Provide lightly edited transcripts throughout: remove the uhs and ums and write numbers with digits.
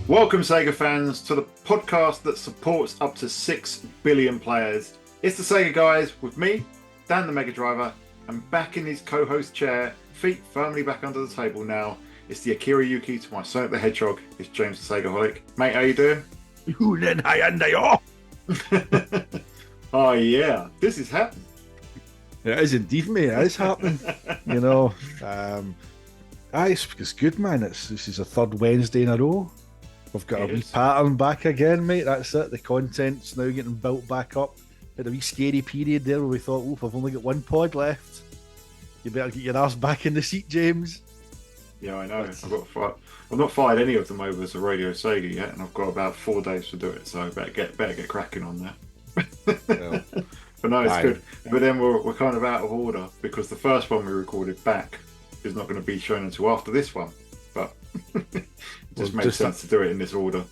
Welcome, Sega fans, to the podcast that supports up to 6 billion players. It's the Sega Guys with me, Dan the Mega Driver, and back in his co-host chair, feet firmly back under the table now. It's the Akira Yuki to my Sonic the Hedgehog. It's James the Segaholic. Mate, how you doing? Oh yeah, this is happening. It is indeed, mate. It is happening. It's good, man. This is a third Wednesday in a row. We've got a wee pattern back again, mate. That's it. The content's now getting built back up. Had a wee scary period there where we thought, "Oh, I've only got one pod left. You better get your ass back in the seat, James." Yeah, I know. I've not fired any of them over to Radio Sega yet, and I've got about 4 days to do it. So better get cracking on that. Well, but no, it's good. But then we're kind of out of order because the first one we recorded back is not going to be shown until after this one. But it just makes sense to do it in this order.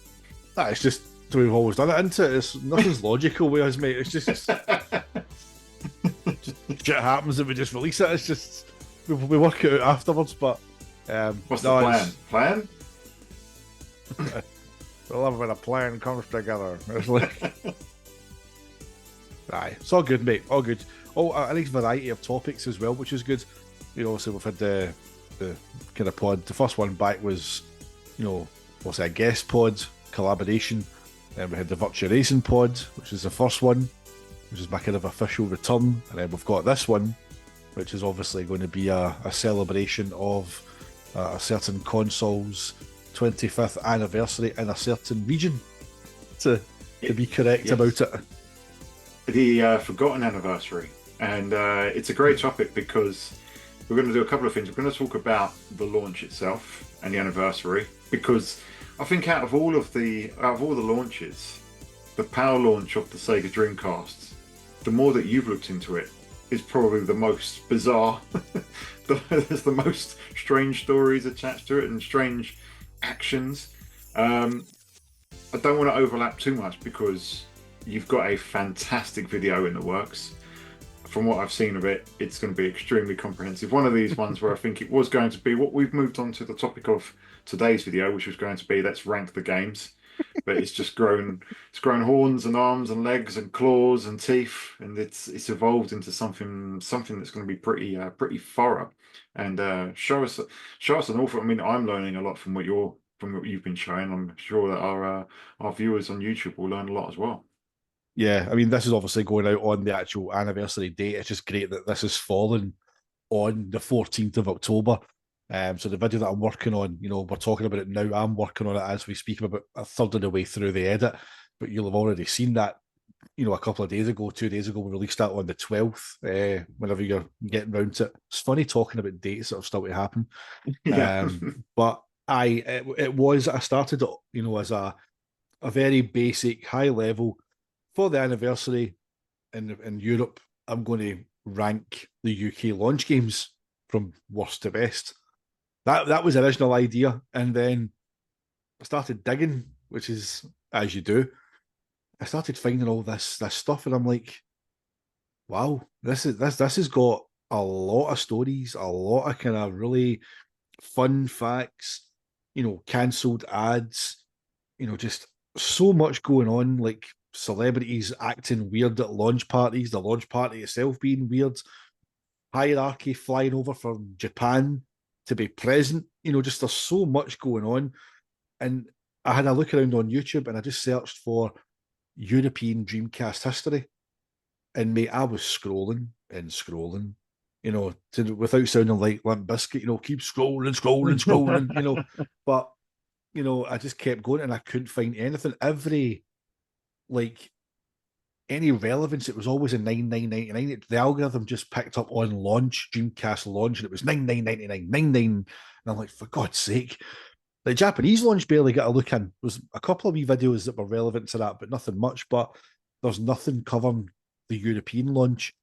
It's just we've always done it, isn't it? It's nothing's logical with us, mate. It's just shit happens and we just release it. It's just we work it out afterwards. But what's the plan? Plan? I love when a plan comes together. It's like, it's all good, mate. All good. Oh, a nice variety of topics as well, which is good. So we've had the kind of pod. The first one back was, a guest pod collaboration. Then we had the Virtua Racing pod, which is the first one, which is my kind of official return. And then we've got this one, which is obviously going to be a celebration of a certain console's 25th anniversary in a certain region, to be correct about it. The forgotten anniversary. And it's a great topic because we're going to do a couple of things. We're going to talk about the launch itself and the anniversary, because I think out of all the launches, the power launch of the Sega Dreamcast, the more that you've looked into it, is probably the most bizarre. There's the most strange stories attached to it and strange actions. I don't want to overlap too much because you've got a fantastic video in the works. From what I've seen of it, it's going to be extremely comprehensive. One of these ones where I think it was going to be what we've moved on to the topic of today's video, which was going to be let's rank the games. But it's just grown. It's grown horns and arms and legs and claws and teeth, and it's evolved into something that's going to be pretty thorough and show us an awful. I mean, I'm learning a lot from what you've been showing. I'm sure that our viewers on YouTube will learn a lot as well. Yeah, I mean, this is obviously going out on the actual anniversary date. It's just great that this has fallen on the 14th of October. So the video that I'm working on, we're talking about it now. I'm working on it as we speak. I'm about a third of the way through the edit, but you'll have already seen that, a couple of days ago, 2 days ago, we released that on the 12th, whenever you're getting round to it. It's funny talking about dates that have still to happen. Yeah. But I started it, as a very basic, high level. For the anniversary in Europe, I'm going to rank the UK launch games from worst to best. That was the original idea, and then I started digging, which is as you do. I started finding all this stuff, and I'm like, wow, this has got a lot of stories, a lot of kind of really fun facts, cancelled ads, just so much going on, like celebrities acting weird at launch parties, the launch party itself being weird, hierarchy flying over from Japan to be present, just there's so much going on. And I had a look around on YouTube and I just searched for European Dreamcast history, and mate, I was scrolling and scrolling, without sounding like Limp Bizkit, keep scrolling, but I just kept going and I couldn't find anything. Any relevance, it was always a 99.99. The algorithm just picked up on launch, Dreamcast launch, and it was 99.99, 99. And I'm like, for God's sake. The Japanese launch barely got a look in. There was a couple of wee videos that were relevant to that, but nothing much. But there's nothing covering the European launch.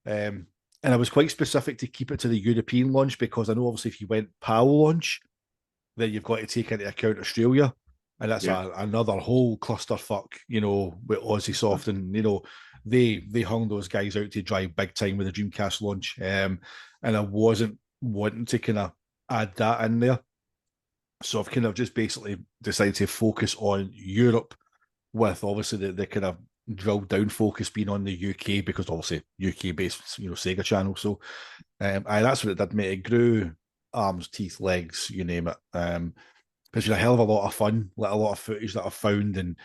And I was quite specific to keep it to the European launch because I know obviously if you went PAL launch, then you've got to take into account Australia. And that's another whole clusterfuck, with Aussie Soft, and they hung those guys out to dry big time with the Dreamcast launch. And I wasn't wanting to kind of add that in there. So I've kind of just basically decided to focus on Europe, with obviously the kind of drilled down focus being on the UK, because obviously UK based, Sega channel. So that's what it did, mate. It grew arms, teeth, legs, you name it. It's been a hell of a lot of fun, like a lot of footage that I've found, and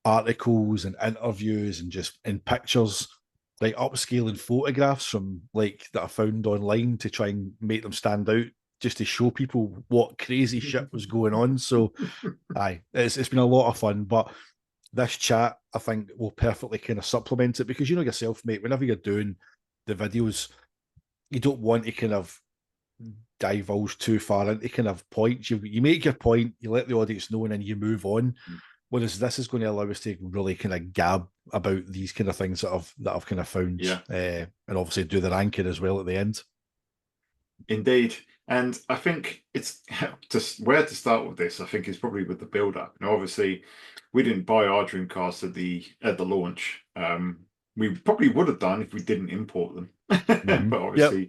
articles and interviews and just in pictures, like upscaling photographs from like that I found online to try and make them stand out, just to show people what crazy shit was going on. So aye, it's been a lot of fun. But this chat, I think, will perfectly kind of supplement it, because you know yourself, mate, whenever you're doing the videos, you don't want to kind of divulge too far into kind of points. You make your point, you let the audience know, and then you move on. Whereas this is going to allow us to really kind of gab about these kind of things that I've kind of found, Yeah, and obviously do the ranking as well at the end. indeed. And I think it's just where to start with this. I think is probably with the build up. Now, obviously, we didn't buy our Dreamcast at the launch. We probably would have done if we didn't import them, Mm-hmm. but Yep. obviously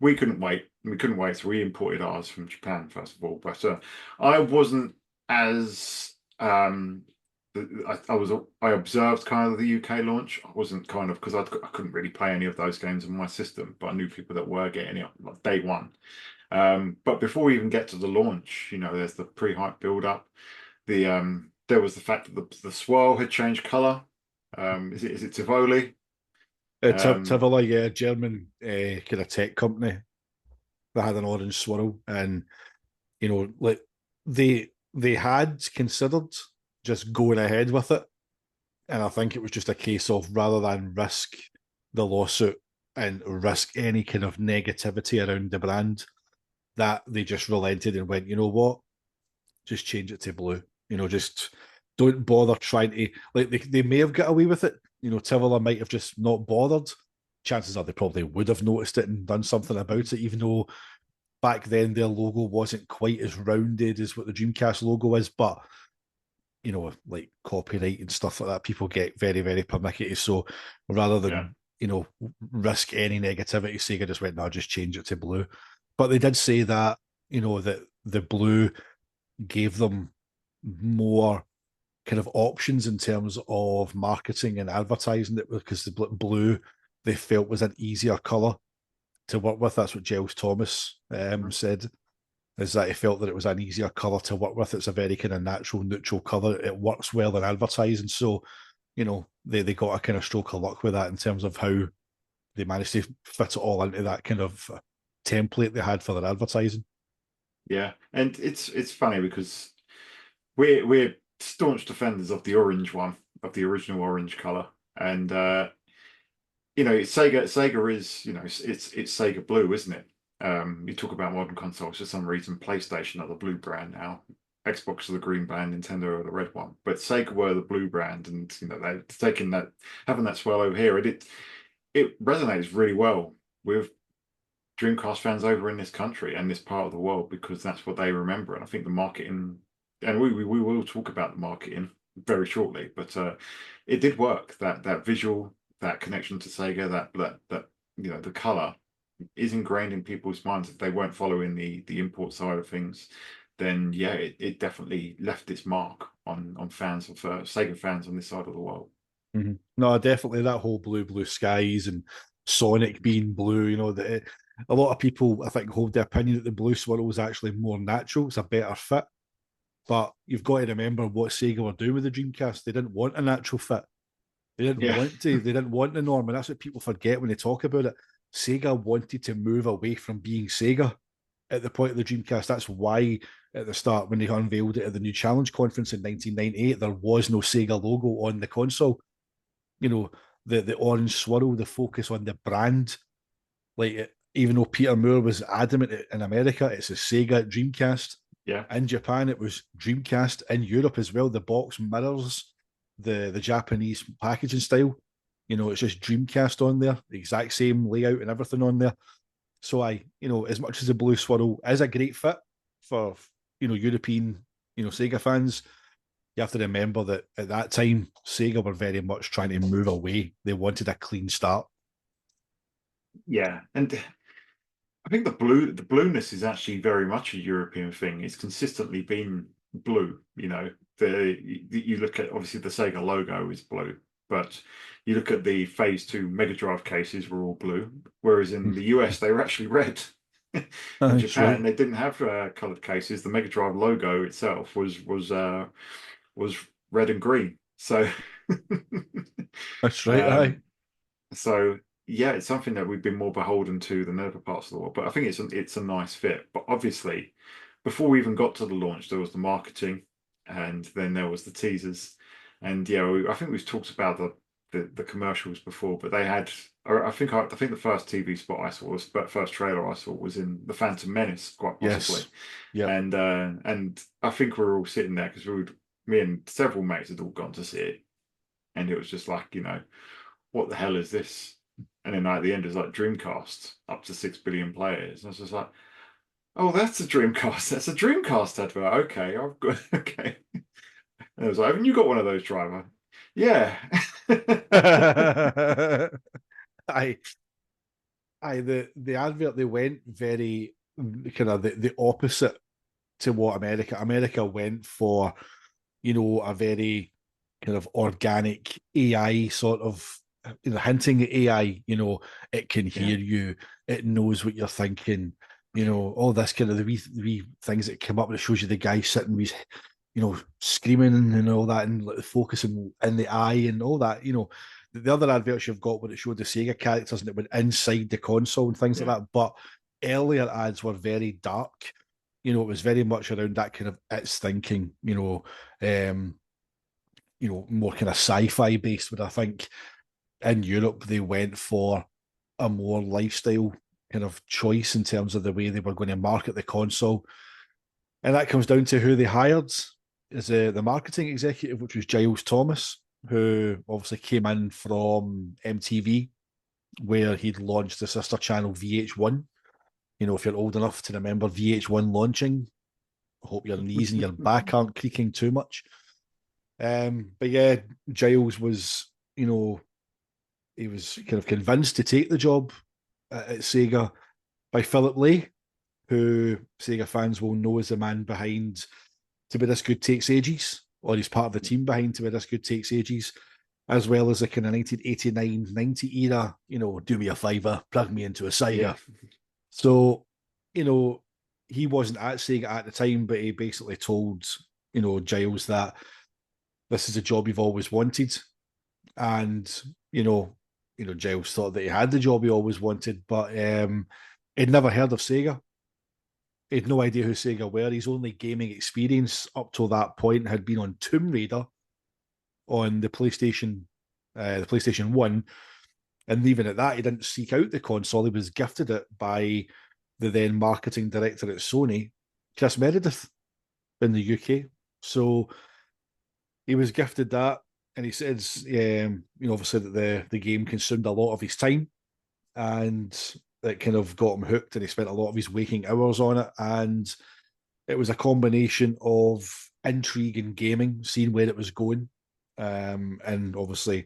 we couldn't wait. We couldn't wait, so we imported ours from Japan first of all. But I wasn't as I observed kind of the UK launch. I wasn't kind of because I couldn't really play any of those games on my system, but I knew people that were getting it like day one. But before we even get to the launch, there's the pre-hype build-up. There was the fact that the swirl had changed color. Is it Tivoli? Um, Tivoli, yeah, German kind of tech company that had an orange swirl, and like they had considered just going ahead with it, and I think it was just a case of, rather than risk the lawsuit and risk any kind of negativity around the brand, that they just relented and went, you know what, just change it to blue. Just don't bother trying to, like, they may have got away with it. Tivoli might have just not bothered. Chances are they probably would have noticed it and done something about it, even though back then their logo wasn't quite as rounded as what the Dreamcast logo is. But like copyright and stuff like that, people get very, very pernickety. So rather yeah, than risk any negativity, Sega just went, no, just change it to blue. But they did say that that the blue gave them more kind of options in terms of marketing and advertising, it because the blue they felt was an easier color to work with. That's what Giles Thomas said, is that he felt that it was an easier color to work with. It's a very kind of natural, neutral color. It works well in advertising. So, they got a kind of stroke of luck with that in terms of how they managed to fit it all into that kind of template they had for their advertising. yeah. And it's funny because we're staunch defenders of the orange one, of the original orange color, and Sega is, it's Sega Blue, isn't it? You talk about modern consoles for some reason, PlayStation are the blue brand now, Xbox are the green brand, Nintendo are the red one, but Sega were the blue brand, and they're taking that, having that swell over here, it resonates really well with Dreamcast fans over in this country and this part of the world because that's what they remember. And I think the marketing, and we will talk about the marketing very shortly, but it did work. That visual, that connection to Sega, that the color is ingrained in people's minds. If they weren't following the import side of things, then yeah, it definitely left its mark on fans of Sega fans on this side of the world. Mm-hmm. No, definitely that whole blue skies and Sonic being blue. A lot of people, I think, hold the opinion that the blue swirl is actually more natural. It's a better fit. But you've got to remember what Sega were doing with the Dreamcast. They didn't want a natural fit. They didn't Yeah, want to. They didn't want the norm, and that's what people forget when they talk about it. Sega wanted to move away from being Sega at the point of the Dreamcast. That's why at the start, when they unveiled it at the New Challenge Conference in 1998, there was no Sega logo on the console. The orange swirl, the focus on the brand. Even though Peter Moore was adamant in America, it's a Sega Dreamcast. yeah, In Japan, it was Dreamcast. In Europe as well, the box mirrors the Japanese packaging style. It's just Dreamcast on there, the exact same layout and everything on there. So as much as the blue swirl is a great fit for European Sega fans, you have to remember that at that time Sega were very much trying to move away. They wanted a clean start. yeah, and I think the blueness is actually very much a European thing. It's consistently been blue. You look at obviously the Sega logo is blue, but you look at the Phase Two Mega Drive cases were all blue, whereas in the US they were actually red. In That's Japan right. they didn't have colored cases. The Mega Drive logo itself was red and green. So That's right. Aye. um, so yeah, it's something that we've been more beholden to than other parts of the world. But I think it's a nice fit. But obviously, before we even got to the launch, there was the marketing, and then there was the teasers, and yeah, I think we've talked about the commercials before, but they had. I think the first TV spot I saw was, but first trailer I saw was in The Phantom Menace, quite possibly, Yes. Yep. and I think we were all sitting there because me and several mates had all gone to see it, and it was just like, what the hell is this? And then at the end, it's like Dreamcast, up to 6 billion players. And I was just like, oh, that's a Dreamcast. That's a Dreamcast advert. Okay, I've got, okay. And it was like, haven't you got one of those, driver? Yeah. I the advert, they went very kind of the opposite to what America went for, a very kind of organic AI sort of, hinting at AI, it can Yeah. hear you, it knows what you're thinking, all this kind of the wee things that come up that shows you the guy sitting with, screaming and all that, and like, focusing in the eye and all that, The other adverts you've got where it showed the Sega characters and it went inside the console and things Yeah. like that. But earlier ads were very dark. It was very much around that kind of it's thinking, um, more kind of sci-fi based. But I think in Europe they went for a more lifestyle kind of choice in terms of the way they were going to market the console, and that comes down to who they hired as the marketing executive, which was Giles Thomas, who obviously came in from MTV, where he'd launched the sister channel VH1. If you're old enough to remember VH1 launching, I hope your knees and your back aren't creaking too much. But yeah, Giles was, he was kind of convinced to take the job at Sega by Philip Lay, who Sega fans will know as the man behind To Be This Good Takes Ages, or he's part of the team behind To Be This Good Takes Ages, as well as the kind of 1989-90 era, do me a favor, plug me into a Yeah. Sega. So, you know, he wasn't at Sega at the time, but he basically told, Giles that this is a job you've always wanted. And, Giles thought that he had the job he always wanted, but he'd never heard of Sega. He had no idea who Sega were. His only gaming experience up to that point had been on Tomb Raider on the PlayStation 1. And even at that, he didn't seek out the console. He was gifted it by the then marketing director at Sony, Chris Meredith, in the UK. So he was gifted that. And he says, obviously that the game consumed a lot of his time, and it kind of got him hooked, and he spent a lot of his waking hours on it. And it was a combination of intrigue and gaming, seeing where it was going, and obviously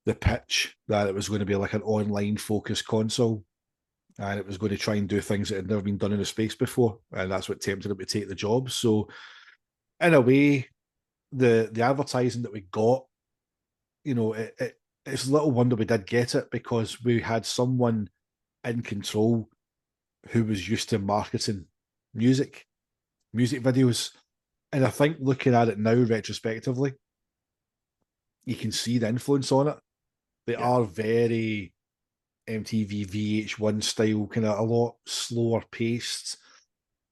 the pitch that it was going to be like an online focused console, and it was going to try and do things that had never been done in the space before, and that's what tempted him to take the job. So in a way, the advertising that we got, it's little wonder we did get it, because we had someone in control who was used to marketing music videos. And I think looking at it now retrospectively, you can see the influence on it. They Yeah. are very MTV VH1 style, kind of a lot slower paced.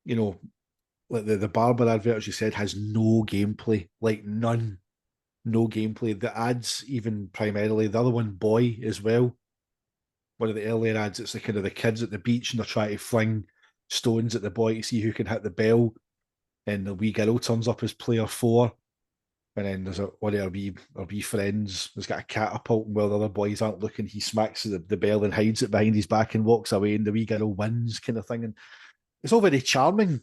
Like the Barber advert, as you said, has no gameplay, like none, no gameplay. The ads, even primarily, the other one, Boy, as well. One of the earlier ads, it's the kind of the kids at the beach and they're trying to fling stones at the boy to see who can hit the bell. And the wee girl turns up as player 4. And then there's one of our wee friends has got a catapult, and while the other boys aren't looking, he smacks the bell and hides it behind his back and walks away, and the wee girl wins, kind of thing. And it's all very charming.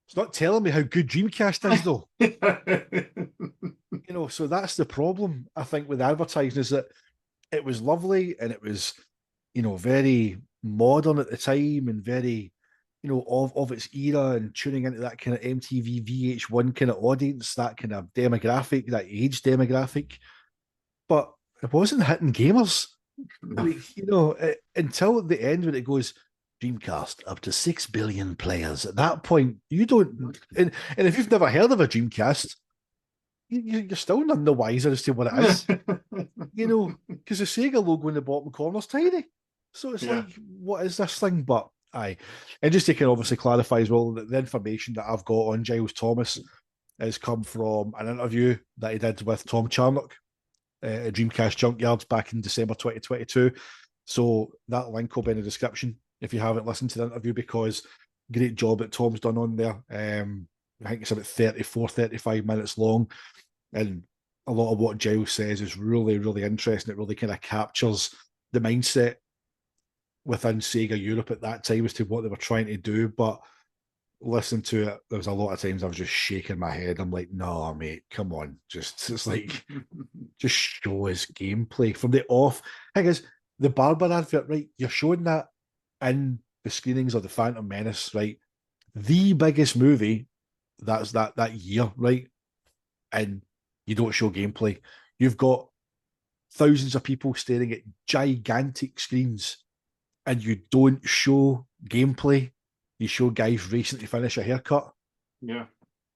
It's not telling me how good Dreamcast is, though. So that's the problem, I think, with advertising, is that it was lovely and it was, very modern at the time and very, of its era and tuning into that kind of MTV VH1 kind of audience, that kind of demographic, that age demographic. But it wasn't hitting gamers. No. Like, until the end when it goes Dreamcast up to 6 billion players. At that point, you don't, and if you've never heard of a Dreamcast, you're still none the wiser as to what it is, because the Sega logo in the bottom corner is tiny. So it's Yeah. like, what is this thing? But aye. And just to kind of obviously clarify as well, that the information that I've got on Giles Thomas has come from an interview that he did with Tom Charnock at Dreamcast Junkyards back in December 2022. So that link will be in the description if you haven't listened to the interview, because great job that Tom's done on there. I think it's about 34, 35 minutes long. And a lot of what Giles says is really, really interesting. It really kind of captures the mindset within Sega Europe at that time as to what they were trying to do. But listening to it, there was a lot of times I was just shaking my head. I'm like, no, mate, come on. It's like, just show us gameplay from the off. Thing is, the Barber advert, right? You're showing that in the screenings of the Phantom Menace, right? The biggest movie that's that year, right? And you don't show gameplay. You've got thousands of people staring at gigantic screens and you don't show gameplay. You show guys racing to finish a haircut. Yeah.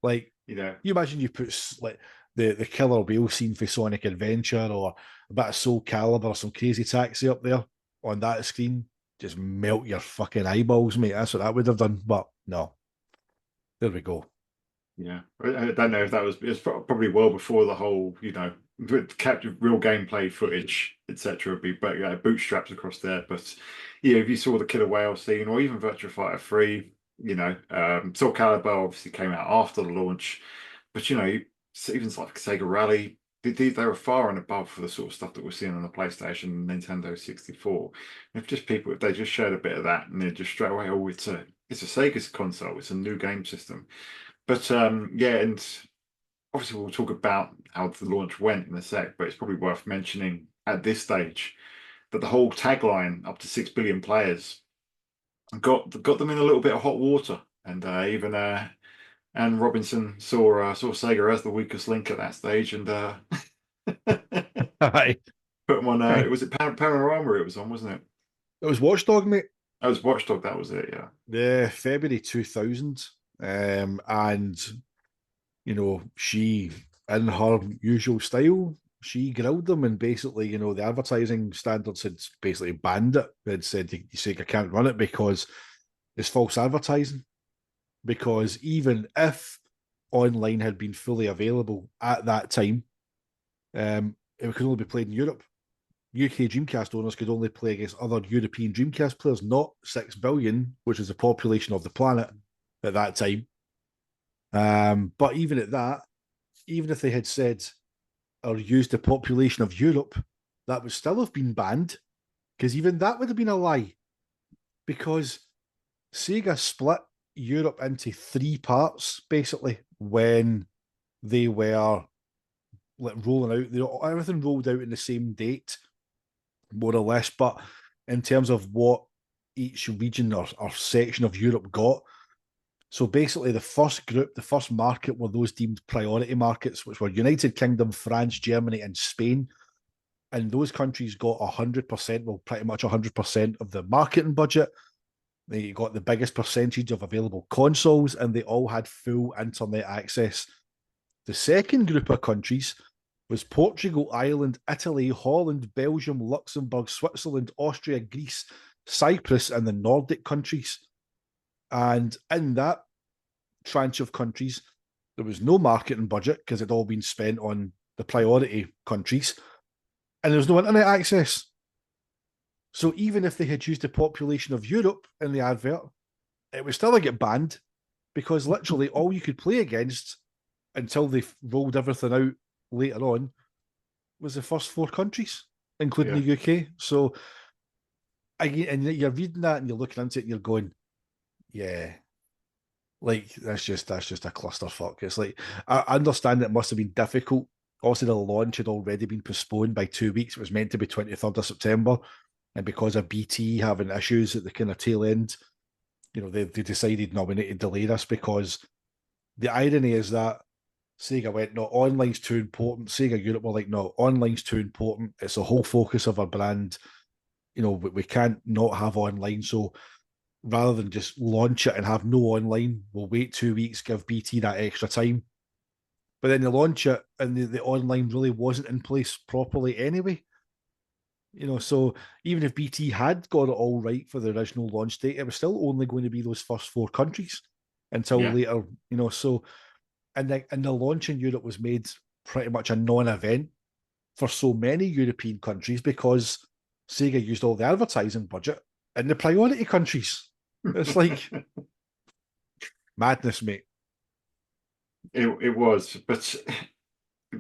Like, Yeah. you imagine you put like the killer whale scene for Sonic Adventure or a bit of Soul Calibur or some Crazy Taxi up there on that screen, just melt your fucking eyeballs, mate. That's what that would have done. But no, there we go. Yeah, I don't know if that was, it was probably well before the whole, capture real gameplay footage, etc. Be bootstraps across there. But yeah, if you saw the Killer Whale scene or even Virtua Fighter 3, Soul Calibur obviously came out after the launch, but even like Sega Rally, they were far and above for the sort of stuff that we're seeing on the PlayStation and Nintendo 64. If they just showed a bit of that and then just straight away, oh, it's a Sega's console, it's a new game system. But yeah, and obviously we'll talk about how the launch went in a sec, but it's probably worth mentioning at this stage that the whole tagline up to 6 billion players got them in a little bit of hot water, and even Anne Robinson saw Sega as the weakest link at that stage, and Aye. put them on. Aye. Was it Panorama? It was on, wasn't it? It was Watchdog, mate. That was Watchdog. That was it. Yeah. Yeah, February 2000. And, she, in her usual style, she grilled them and basically, the advertising standards had basically banned it. They'd said, you say I can't run it because it's false advertising. Because even if online had been fully available at that time, it could only be played in Europe. UK Dreamcast owners could only play against other European Dreamcast players, not 6 billion, which is the population of the planet at that time. But even at that, even if they had said or used the population of Europe, that would still have been banned, because even that would have been a lie, because Sega split Europe into 3 parts basically when they were rolling out. Everything rolled out in the same date, more or less. But in terms of what each region or section of Europe got, so basically the first group, the first market were those deemed priority markets, which were United Kingdom, France, Germany, and Spain. And those countries got 100%, well, pretty much 100% of the marketing budget. They got the biggest percentage of available consoles, and they all had full internet access. The second group of countries was Portugal, Ireland, Italy, Holland, Belgium, Luxembourg, Switzerland, Austria, Greece, Cyprus, and the Nordic countries. And in that tranche of countries, there was no marketing budget because it had all been spent on the priority countries, and there was no internet access. So even if they had used the population of Europe in the advert, it would still get banned, because literally all you could play against until they rolled everything out later on was the first 4 countries, including the UK. So again, and you're reading that and you're looking into it and you're going, yeah, like that's just a clusterfuck. It's like, I understand it must have been difficult. Also, the launch had already been postponed by 2 weeks. It was meant to be 23rd of September. and because of BT having issues at the kind of tail end, they decided, no, we need to delay this, because the irony is that Sega went, no, online's too important. Sega Europe were like, no, online's too important. It's the whole focus of our brand. We can't not have online. So rather than just launch it and have no online, we'll wait 2 weeks, give BT that extra time. But then they launch it and the online really wasn't in place properly anyway. So even if BT had got it all right for the original launch date, it was still only going to be those first 4 countries until Yeah. later, so and the launch in Europe was made pretty much a non-event for so many European countries because Sega used all the advertising budget in the priority countries. It's like madness, mate. It was, but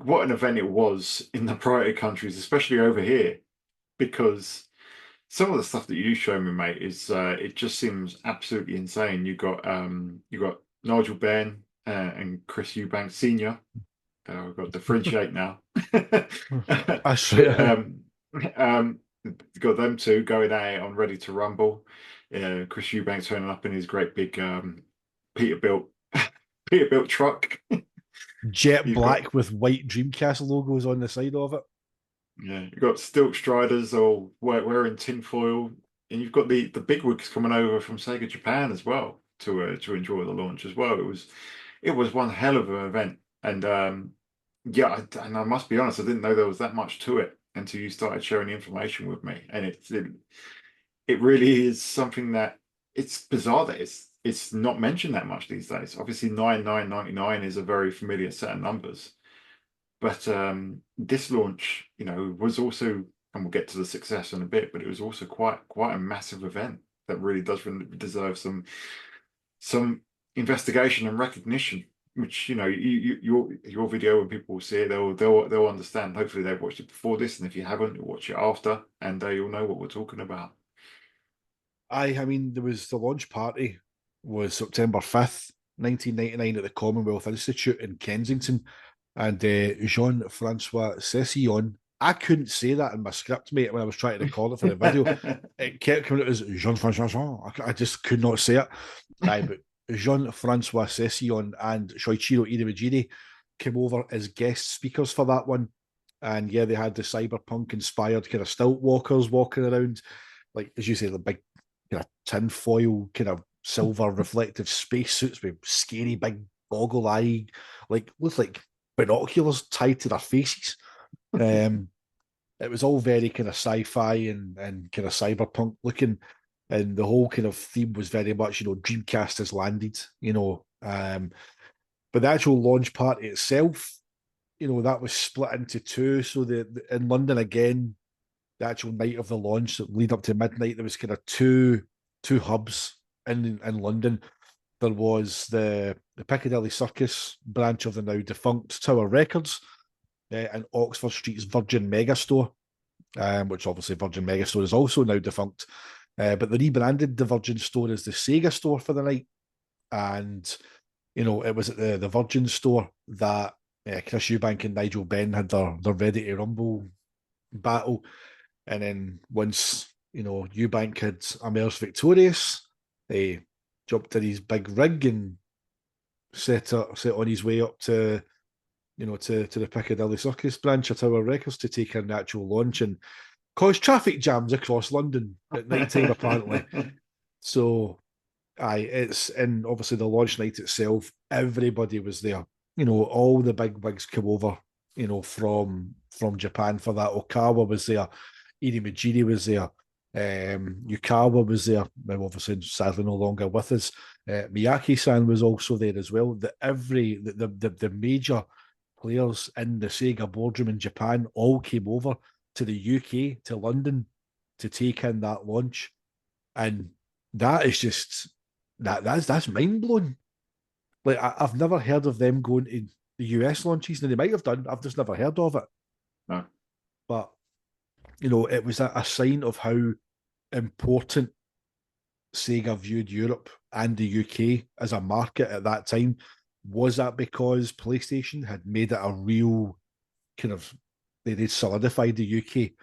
what an event it was in the priority countries, especially over here, because some of the stuff that you show me, mate, is it just seems absolutely insane. You got Nigel Benn and Chris Eubank Senior. I've got to differentiate now. That's But right. got them two going at it on Ready to Rumble. Chris Eubank turning up in his great big Peterbilt Peterbilt truck. Jet You've got black with white Dreamcast logos on the side of it. Yeah, you've got Stilt Striders all wearing tinfoil, and you've got the bigwigs coming over from Sega Japan as well to enjoy the launch as well. It was one hell of an event, and yeah, and I must be honest, I didn't know there was that much to it until you started sharing the information with me, and it really is something that it's bizarre that it's not mentioned that much these days. Obviously, 9999 is a very familiar set of numbers. But this launch, was also, and we'll get to the success in a bit, but it was also quite a massive event that really does deserve some investigation and recognition. Which your video, when people see it, they'll understand. Hopefully they've watched it before this, and if you haven't, you'll watch it after, and you'll know what we're talking about. I mean, there was the launch party was September 5th, 1999 at the Commonwealth Institute in Kensington. And Jean-Francois Cessillon, I couldn't say that in my script, mate, when I was trying to record it for the video. It kept coming out as Jean-Francois. I just could not say it. Aye, but Jean-Francois Cessillon and Shoichiro Irimajiri came over as guest speakers for that one. And yeah, they had the cyberpunk inspired kind of stilt walkers walking around, like as you say, the big kind of tinfoil, kind of silver reflective spacesuits with scary big goggle eye, like looked like binoculars tied to their faces. Um, it was all very kind of sci-fi and kind of cyberpunk looking, and the whole kind of theme was very much, Dreamcast has landed. But the actual launch party itself, that was split into two. So in London again, the actual night of the launch, so lead up to midnight, there was kind of two hubs in London. There was the Piccadilly Circus branch of the now defunct Tower Records, and Oxford Street's Virgin Megastore, which obviously Virgin Megastore is also now defunct. But they rebranded the Virgin Store as the Sega Store for the night. And, it was at the Virgin Store that Chris Eubank and Nigel Benn had their Ready to Rumble battle. And then once, Eubank had emerged victorious, they jumped in his big rig and set on his way up to to the Piccadilly Circus branch of Tower Records to take in the actual launch and cause traffic jams across London at night time apparently. So and obviously the launch night itself, everybody was there. All the big wigs come over, from Japan for that. Okawa was there, Irimajiri was there, Yukawa was there. Now, obviously, sadly, no longer with us. Miyake-san was also there as well. The major players in the Sega boardroom in Japan all came over to the UK, to London, to take in that launch, and that is just that's mind blowing. Like I've never heard of them going to the US launches, and they might have done. I've just never heard of it. No. But it was a sign of how important Sega viewed Europe and the UK as a market at that time. Was that because PlayStation had made it a real kind of, they'd solidified the UK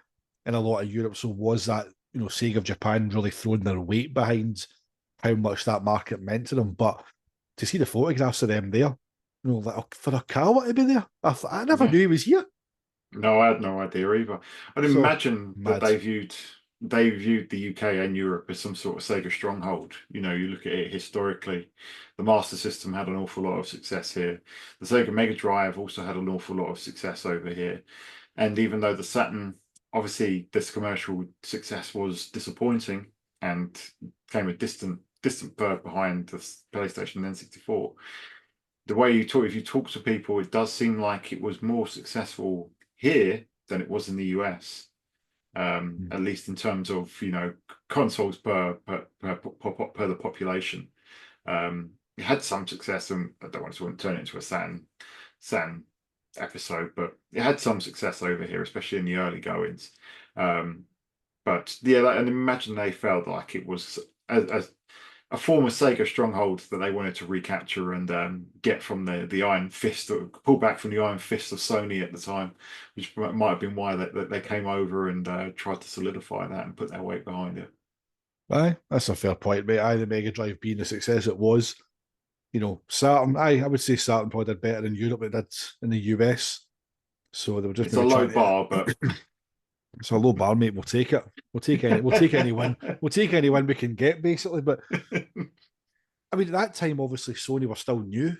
in a lot of Europe? So was that Sega of Japan really throwing their weight behind how much that market meant to them. But to see the photographs of them there, like for Akawa to be there, I never Yeah. knew he was here. No, I had no idea either. I'd So imagine that mad. they viewed the UK and Europe as some sort of Sega stronghold. You look at it historically, the Master System had an awful lot of success here. The Sega Mega Drive also had an awful lot of success over here. And even though the Saturn, obviously, this commercial success was disappointing and came a distant third behind the PlayStation and N64. The way if you talk to people, it does seem like it was more successful here than it was in the US. At least in terms of consoles per the population. It had some success, and I don't want to turn it into a Saturn episode, but it had some success over here, especially in the early goings. Um, but yeah, and imagine they felt like it was a former Sega stronghold that they wanted to recapture and get from the iron fist, or pull back from the iron fist of Sony at the time, which might have been why they came over and tried to solidify that and put their weight behind it. Aye, that's a fair point, mate. The Mega Drive being the success it was, Saturn, I would say Saturn probably did better in Europe than it did in the US. So they were just It's a maybe low trying to. bar, but It's a low bar, mate. We'll take it. We'll take any win. We'll take any win we can get, basically. But I mean, at that time, obviously, Sony were still new.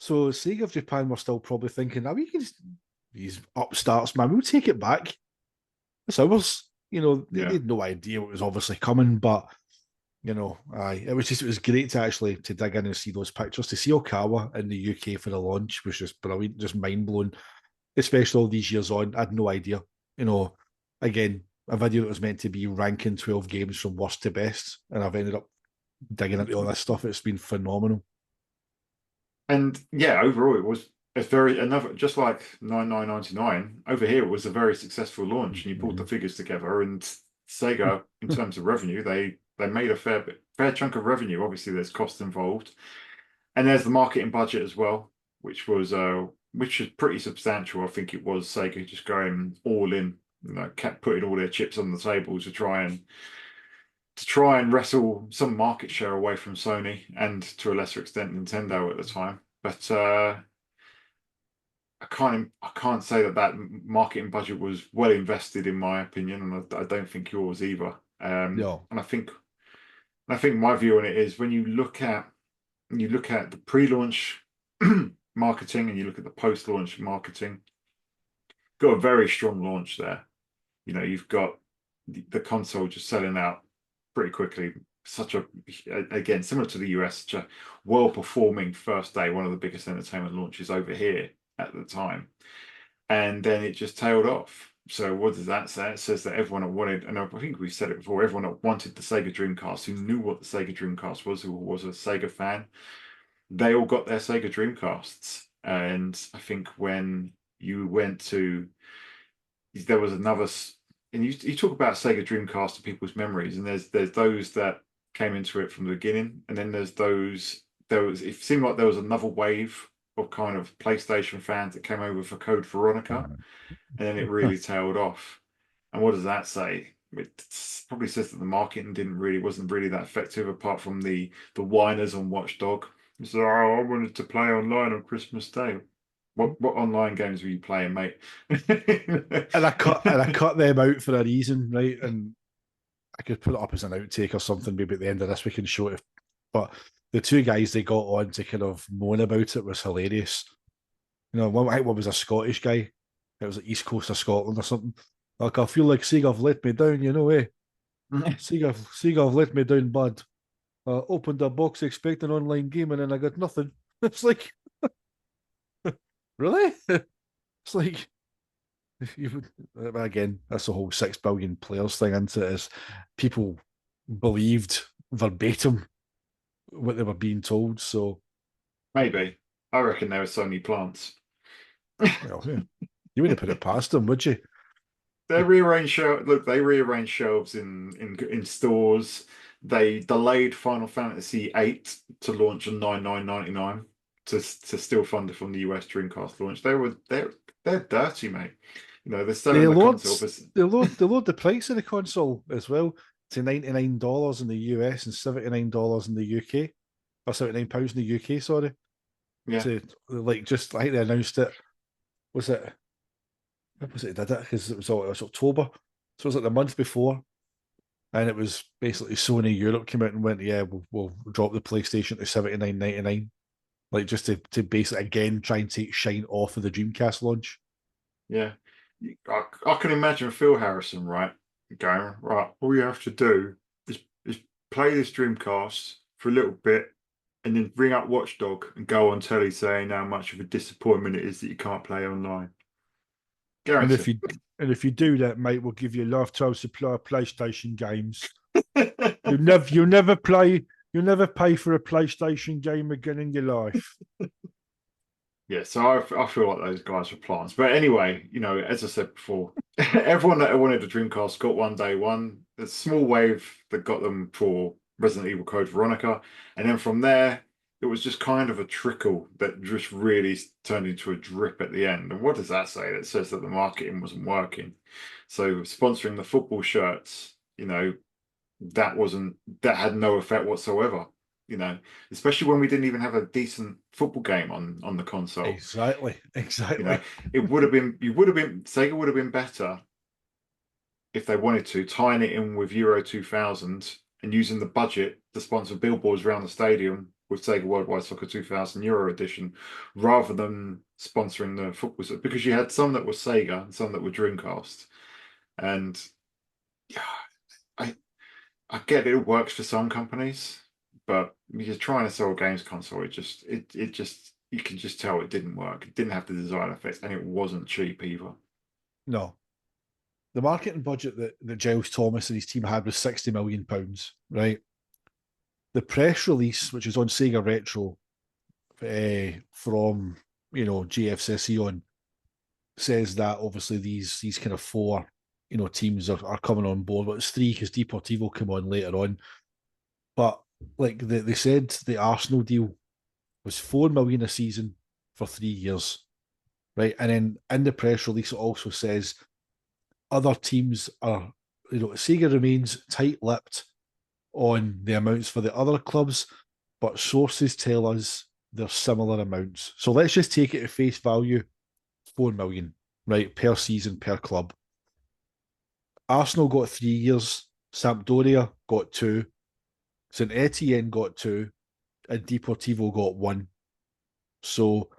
So Sega of Japan were still probably thinking, we can just these upstarts, man, we'll take it back. It's ours. They yeah. had no idea what was obviously coming, but aye, it was great to actually to dig in and see those pictures. To see Okawa in the UK for the launch was just brilliant, just mind blowing. Especially all these years on, I had no idea. Again, a video that was meant to be ranking 12 games from worst to best, and I've ended up digging into all this stuff. It's been phenomenal. And yeah, overall, it was a very another just like 9999 over here. It was a very successful launch, and you pulled the Mhm. figures together. And Sega, in terms of revenue, they made a fair chunk of revenue. Obviously, there's cost involved, and there's the marketing budget as well, which is pretty substantial. I think it was Sega just going all in, kept putting all their chips on the table to try and wrestle some market share away from Sony and to a lesser extent Nintendo at the time. But I can't say that marketing budget was well invested in my opinion, and I don't think yours either. No. And I think my view on it is when you look at the pre-launch marketing and you look at the post-launch marketing, got a very strong launch there. You've got the console just selling out pretty quickly. Such again, similar to the US, such a well-performing first day, one of the biggest entertainment launches over here at the time. And then it just tailed off. So what does that say? It says that everyone that wanted, and I think we've said it before, everyone that wanted the Sega Dreamcast, who knew what the Sega Dreamcast was, who was a Sega fan, they all got their Sega Dreamcasts. And I think when you went to, there was another, and you talk about Sega Dreamcast and people's memories, and there's those that came into it from the beginning, and then it seemed like there was another wave of kind of PlayStation fans that came over for Code Veronica, and then it really tailed off. And what does that say? It probably says that the marketing wasn't really that effective, apart from the whiners on Watchdog. So I wanted to play online on Christmas Day. What online games were you playing, mate? And I cut them out for a reason, right? And I could put it up as an outtake or something, maybe at the end of this we can show it. But the two guys they got on to kind of moan about it was hilarious. I think one was a Scottish guy. It was like East Coast of Scotland or something. Like, I feel like Sega have let me down, eh? Sega have let me down bad. Opened a box expecting online gaming and I got nothing. It's like, really? It's like, you again, that's the whole 6 billion players thing into it, is people believed verbatim what they were being told. So, Maybe. I reckon there were so many plants. well, yeah, you wouldn't put it past them, would you? They rearranged shelves in stores. They delayed Final Fantasy VIII to launch on 9999 to still fund it from the US Dreamcast launch. They're dirty, mate. They're selling They the load console, but they load the price of the console as well to $99 in the US and $79 in the UK, or £79 in the UK. Sorry, yeah, to like just like they announced it. Was it? When was it? Did it because it was October, so it was like the month before, and it was basically Sony Europe came out and went, yeah, we'll drop the PlayStation to $79.99, like just to basically again try and take shine off of the Dreamcast launch. yeah. I can imagine Phil Harrison, right, going, right, all you have to do is play this Dreamcast for a little bit and then bring up Watchdog and go on telly saying how much of a disappointment it is that you can't play online. And Guarantee. if you do that, mate, we'll give you a lifetime supply of PlayStation games. Yeah, You'll never pay for a PlayStation game again in your life. so I feel like those guys were plants. But anyway, as I said before, everyone that wanted a Dreamcast got one day one. A small wave that got them for Resident Evil Code Veronica. And then from there, it was just kind of a trickle that just really turned into a drip at the end. And what does that say? That says that the marketing wasn't working. So sponsoring the football shirts, that had no effect whatsoever. Especially when we didn't even have a decent football game on the console. Exactly, You know, exactly. it would have been Sega would have been better if they wanted to, tying it in with Euro 2000 and using the budget to sponsor billboards around the stadium with Sega Worldwide Soccer 2000 Euro Edition, rather than sponsoring the football. Because you had some that were Sega and some that were Dreamcast, and yeah, I I get it works for some companies, but you're trying to sell a games console. It just you can just tell it didn't work. It didn't have the desired effects, and it wasn't cheap either. No, the marketing budget that Giles Thomas and his team had was £60 million, right? The press release, which is on Sega Retro, from GFCC on, says that obviously these kind of four teams are coming on board, but it's three because Deportivo come on later on. But like they said, the Arsenal deal was 4 million a season for 3 years, right? And then in the press release, it also says other teams are, Sega remains tight-lipped on the amounts for the other clubs, but sources tell us they're similar amounts. So let's just take it at face value, 4 million, right, per season per club. Arsenal got 3 years, Sampdoria got two, St Etienne got two, and Deportivo got one. So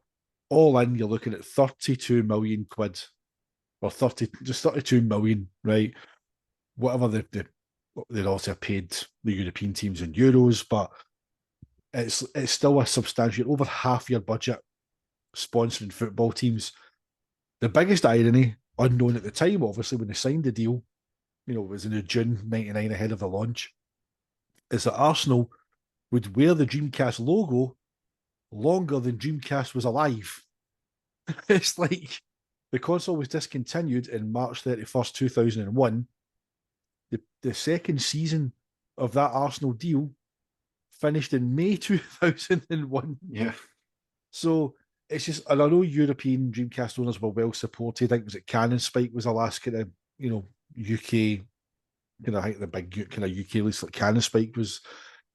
all in, you're looking at 32 million quid, or 32 million, right? Whatever they also paid the European teams in euros, but it's still a substantial, over half your budget sponsoring football teams. The biggest irony, unknown at the time, obviously, when they signed the deal, it was in June '99 ahead of the launch, is that Arsenal would wear the Dreamcast logo longer than Dreamcast was alive. It's like the console was discontinued in March 31st, 2001. The second season of that Arsenal deal finished in May 2001. Yeah, So it's just, and I know European Dreamcast owners were well supported. I think was it Cannon Spike was the last kind of, UK, I think the big kind of UK release like Cannon Spike was.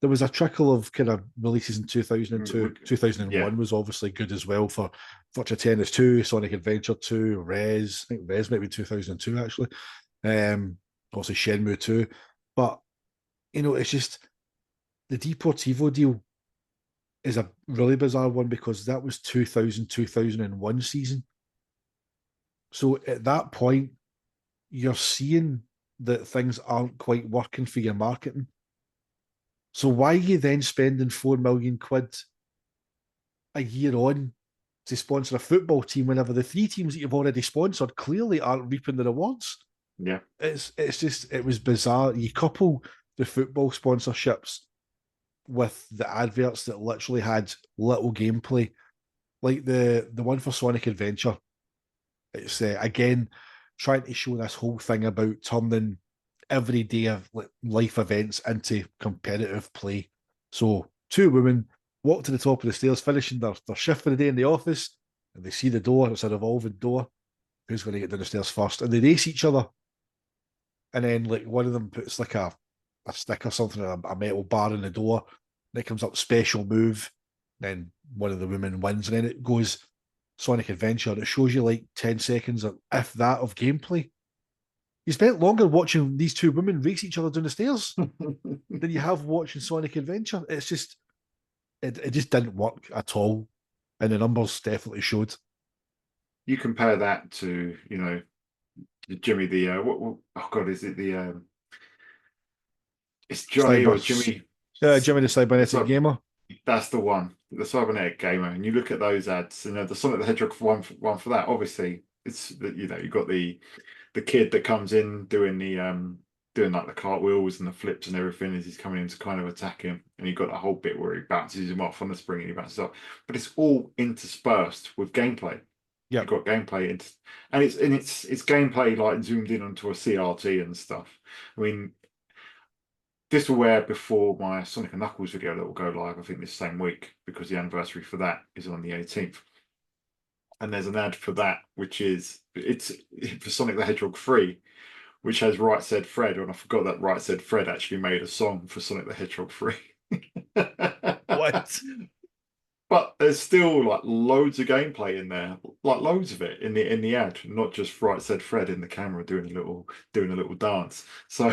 There was a trickle of kind of releases in 2002. 2001 yeah, was obviously good as well for Virtua Tennis 2, Sonic Adventure 2, Res. I think Res might be 2002 actually. Also Shenmue 2. But, it's just the Deportivo deal is a really bizarre one because that was 2001 season. So at that point, you're seeing that things aren't quite working for your marketing. So why are you then spending 4 million quid a year on to sponsor a football team whenever the three teams that you've already sponsored clearly aren't reaping the rewards? yeah. It was bizarre. You couple the football sponsorships with the adverts that literally had little gameplay, like the one for Sonic Adventure. It's again trying to show this whole thing about turning everyday life events into competitive play. So two women walk to the top of the stairs, finishing their shift for the day in the office, and they see the door. It's a revolving door. who's going to get down the stairs first, and they race each other. And then like one of them puts like a stick or something, a metal bar in the door, and it comes up special move. Then one of the women wins, and then it goes Sonic Adventure. And it shows you like 10 seconds, of, if that, of gameplay. You spent longer watching these two women race each other down the stairs than you have watching Sonic Adventure. It's just it just didn't work at all, and the numbers definitely showed. You compare that to, Jimmy the oh god, is it the it's Johnny or Cyber, Jimmy? Jimmy the It's Cybernetic like Gamer. that's the one, the cybernetic gamer. And you look at those ads, the Sonic the Hedgehog one for that. Obviously, it's you've got the kid that comes in doing like the cartwheels and the flips and everything as he's coming in to kind of attack him. And you've got the whole bit where he bounces him off on the spring and he bounces off. But it's all interspersed with gameplay. Yeah, You've got gameplay and it's gameplay like zoomed in onto a CRT and stuff. I mean, this will air before my Sonic and Knuckles video that will go live, I think, this same week, because the anniversary for that is on the 18th. And there's an ad for that, which is it's for Sonic the Hedgehog 3, which has Right Said Fred, and I forgot that Right Said Fred actually made a song for Sonic the Hedgehog 3. what? But there's still like loads of gameplay in there, like loads of it in the ad, not just Right Said Fred in the camera doing a little dance. So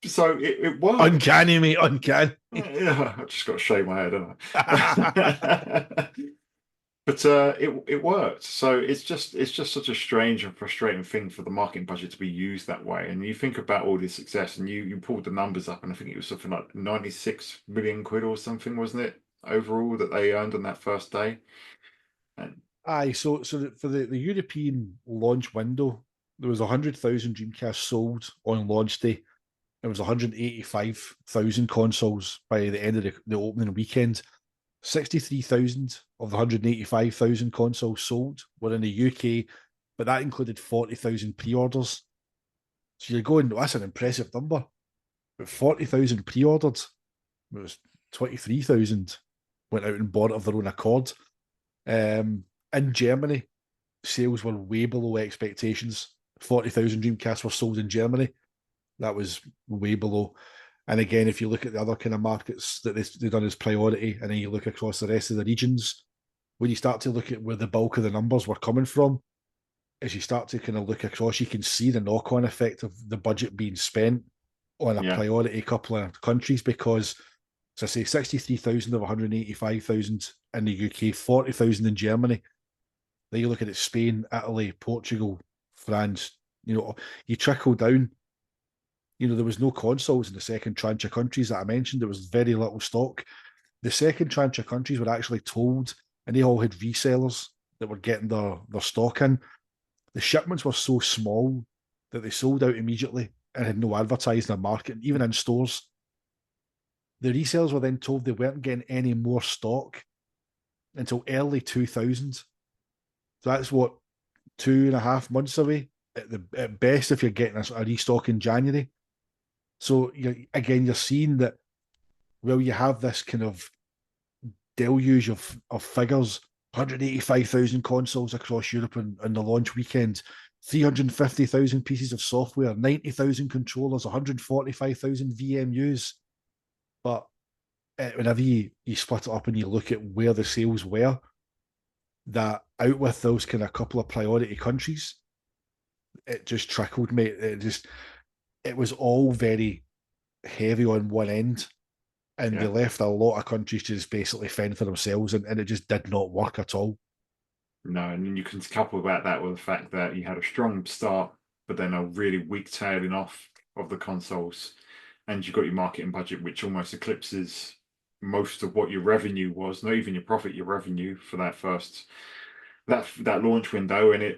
so it worked. Uncanny, mate, uncanny. Yeah, I've just got to shave my head, haven't I? But it worked. So it's just such a strange and frustrating thing for the marketing budget to be used that way. And you think about all this success, and you pulled the numbers up, and I think it was something like 96 million quid or something, wasn't it? Overall, that they earned on that first day. And Aye, so for the European launch window, there was 100,000 Dreamcast sold on launch day. There was 185,000 consoles by the end of the opening weekend. 63,000 of the 185,000 consoles sold were in the UK, but that included 40,000 pre-orders. So you're going, that's an impressive number. But 40,000 pre-ordered, it was 23,000 went out and bought it of their own accord. In Germany, sales were way below expectations. 40,000 Dreamcasts were sold in Germany. That was way below. And again, if you look at the other kind of markets that they've done as priority, and then you look across the rest of the regions, when you start to look at where the bulk of the numbers were coming from, as you start to kind of look across, you can see the knock-on effect of the budget being spent on a yeah, priority couple of countries, because, as I say, 63,000 of 185,000 in the UK, 40,000 in Germany. Then you look at it, Spain, Italy, Portugal, France, you trickle down. There was no consoles in the second tranche of countries that I mentioned. There was very little stock. The second tranche of countries were actually told, and they all had resellers that were getting their stock in. The shipments were so small that they sold out immediately and had no advertising or marketing, even in stores. The resellers were then told they weren't getting any more stock until early 2000. So that's what, 2.5 months away at best, if you're getting a restock in January. So you're seeing that, well, you have this kind of deluge of figures, 185,000 consoles across Europe on the launch weekend, 350,000 pieces of software, 90,000 controllers, 145,000 VMUs. But whenever you split it up and you look at where the sales were, that out with those kind of couple of priority countries, it just trickled, mate. It was all very heavy on one end, and they yeah. left a lot of countries to just basically fend for themselves, and it just did not work at all. No, and then you can couple about that with the fact that you had a strong start, but then a really weak tailing off of the consoles, and you've got your marketing budget, which almost eclipses most of what your revenue was, not even your profit, your revenue for that first that launch window, and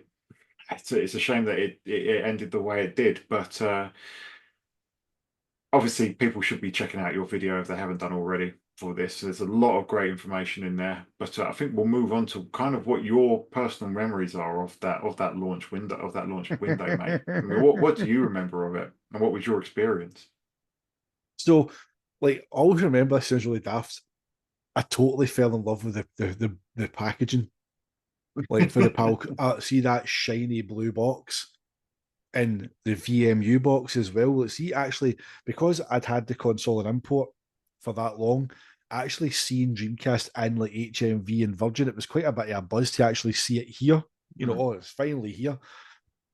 it's a shame that it ended the way it did, but obviously people should be checking out your video if they haven't done already for this. There's a lot of great information in there, but I think we'll move on to kind of what your personal memories are of that launch window, mate. I mean, what do you remember of it, and what was your experience? So, like, I always remember, this sounds really daft, I totally fell in love with the packaging. Like for the PAL, see that shiny blue box in the VMU box as well. Like, see, actually, because I'd had the console and import for that long, actually seeing Dreamcast in like HMV and Virgin, it was quite a bit of a buzz to actually see it here. You know, Mm. oh, it's finally here,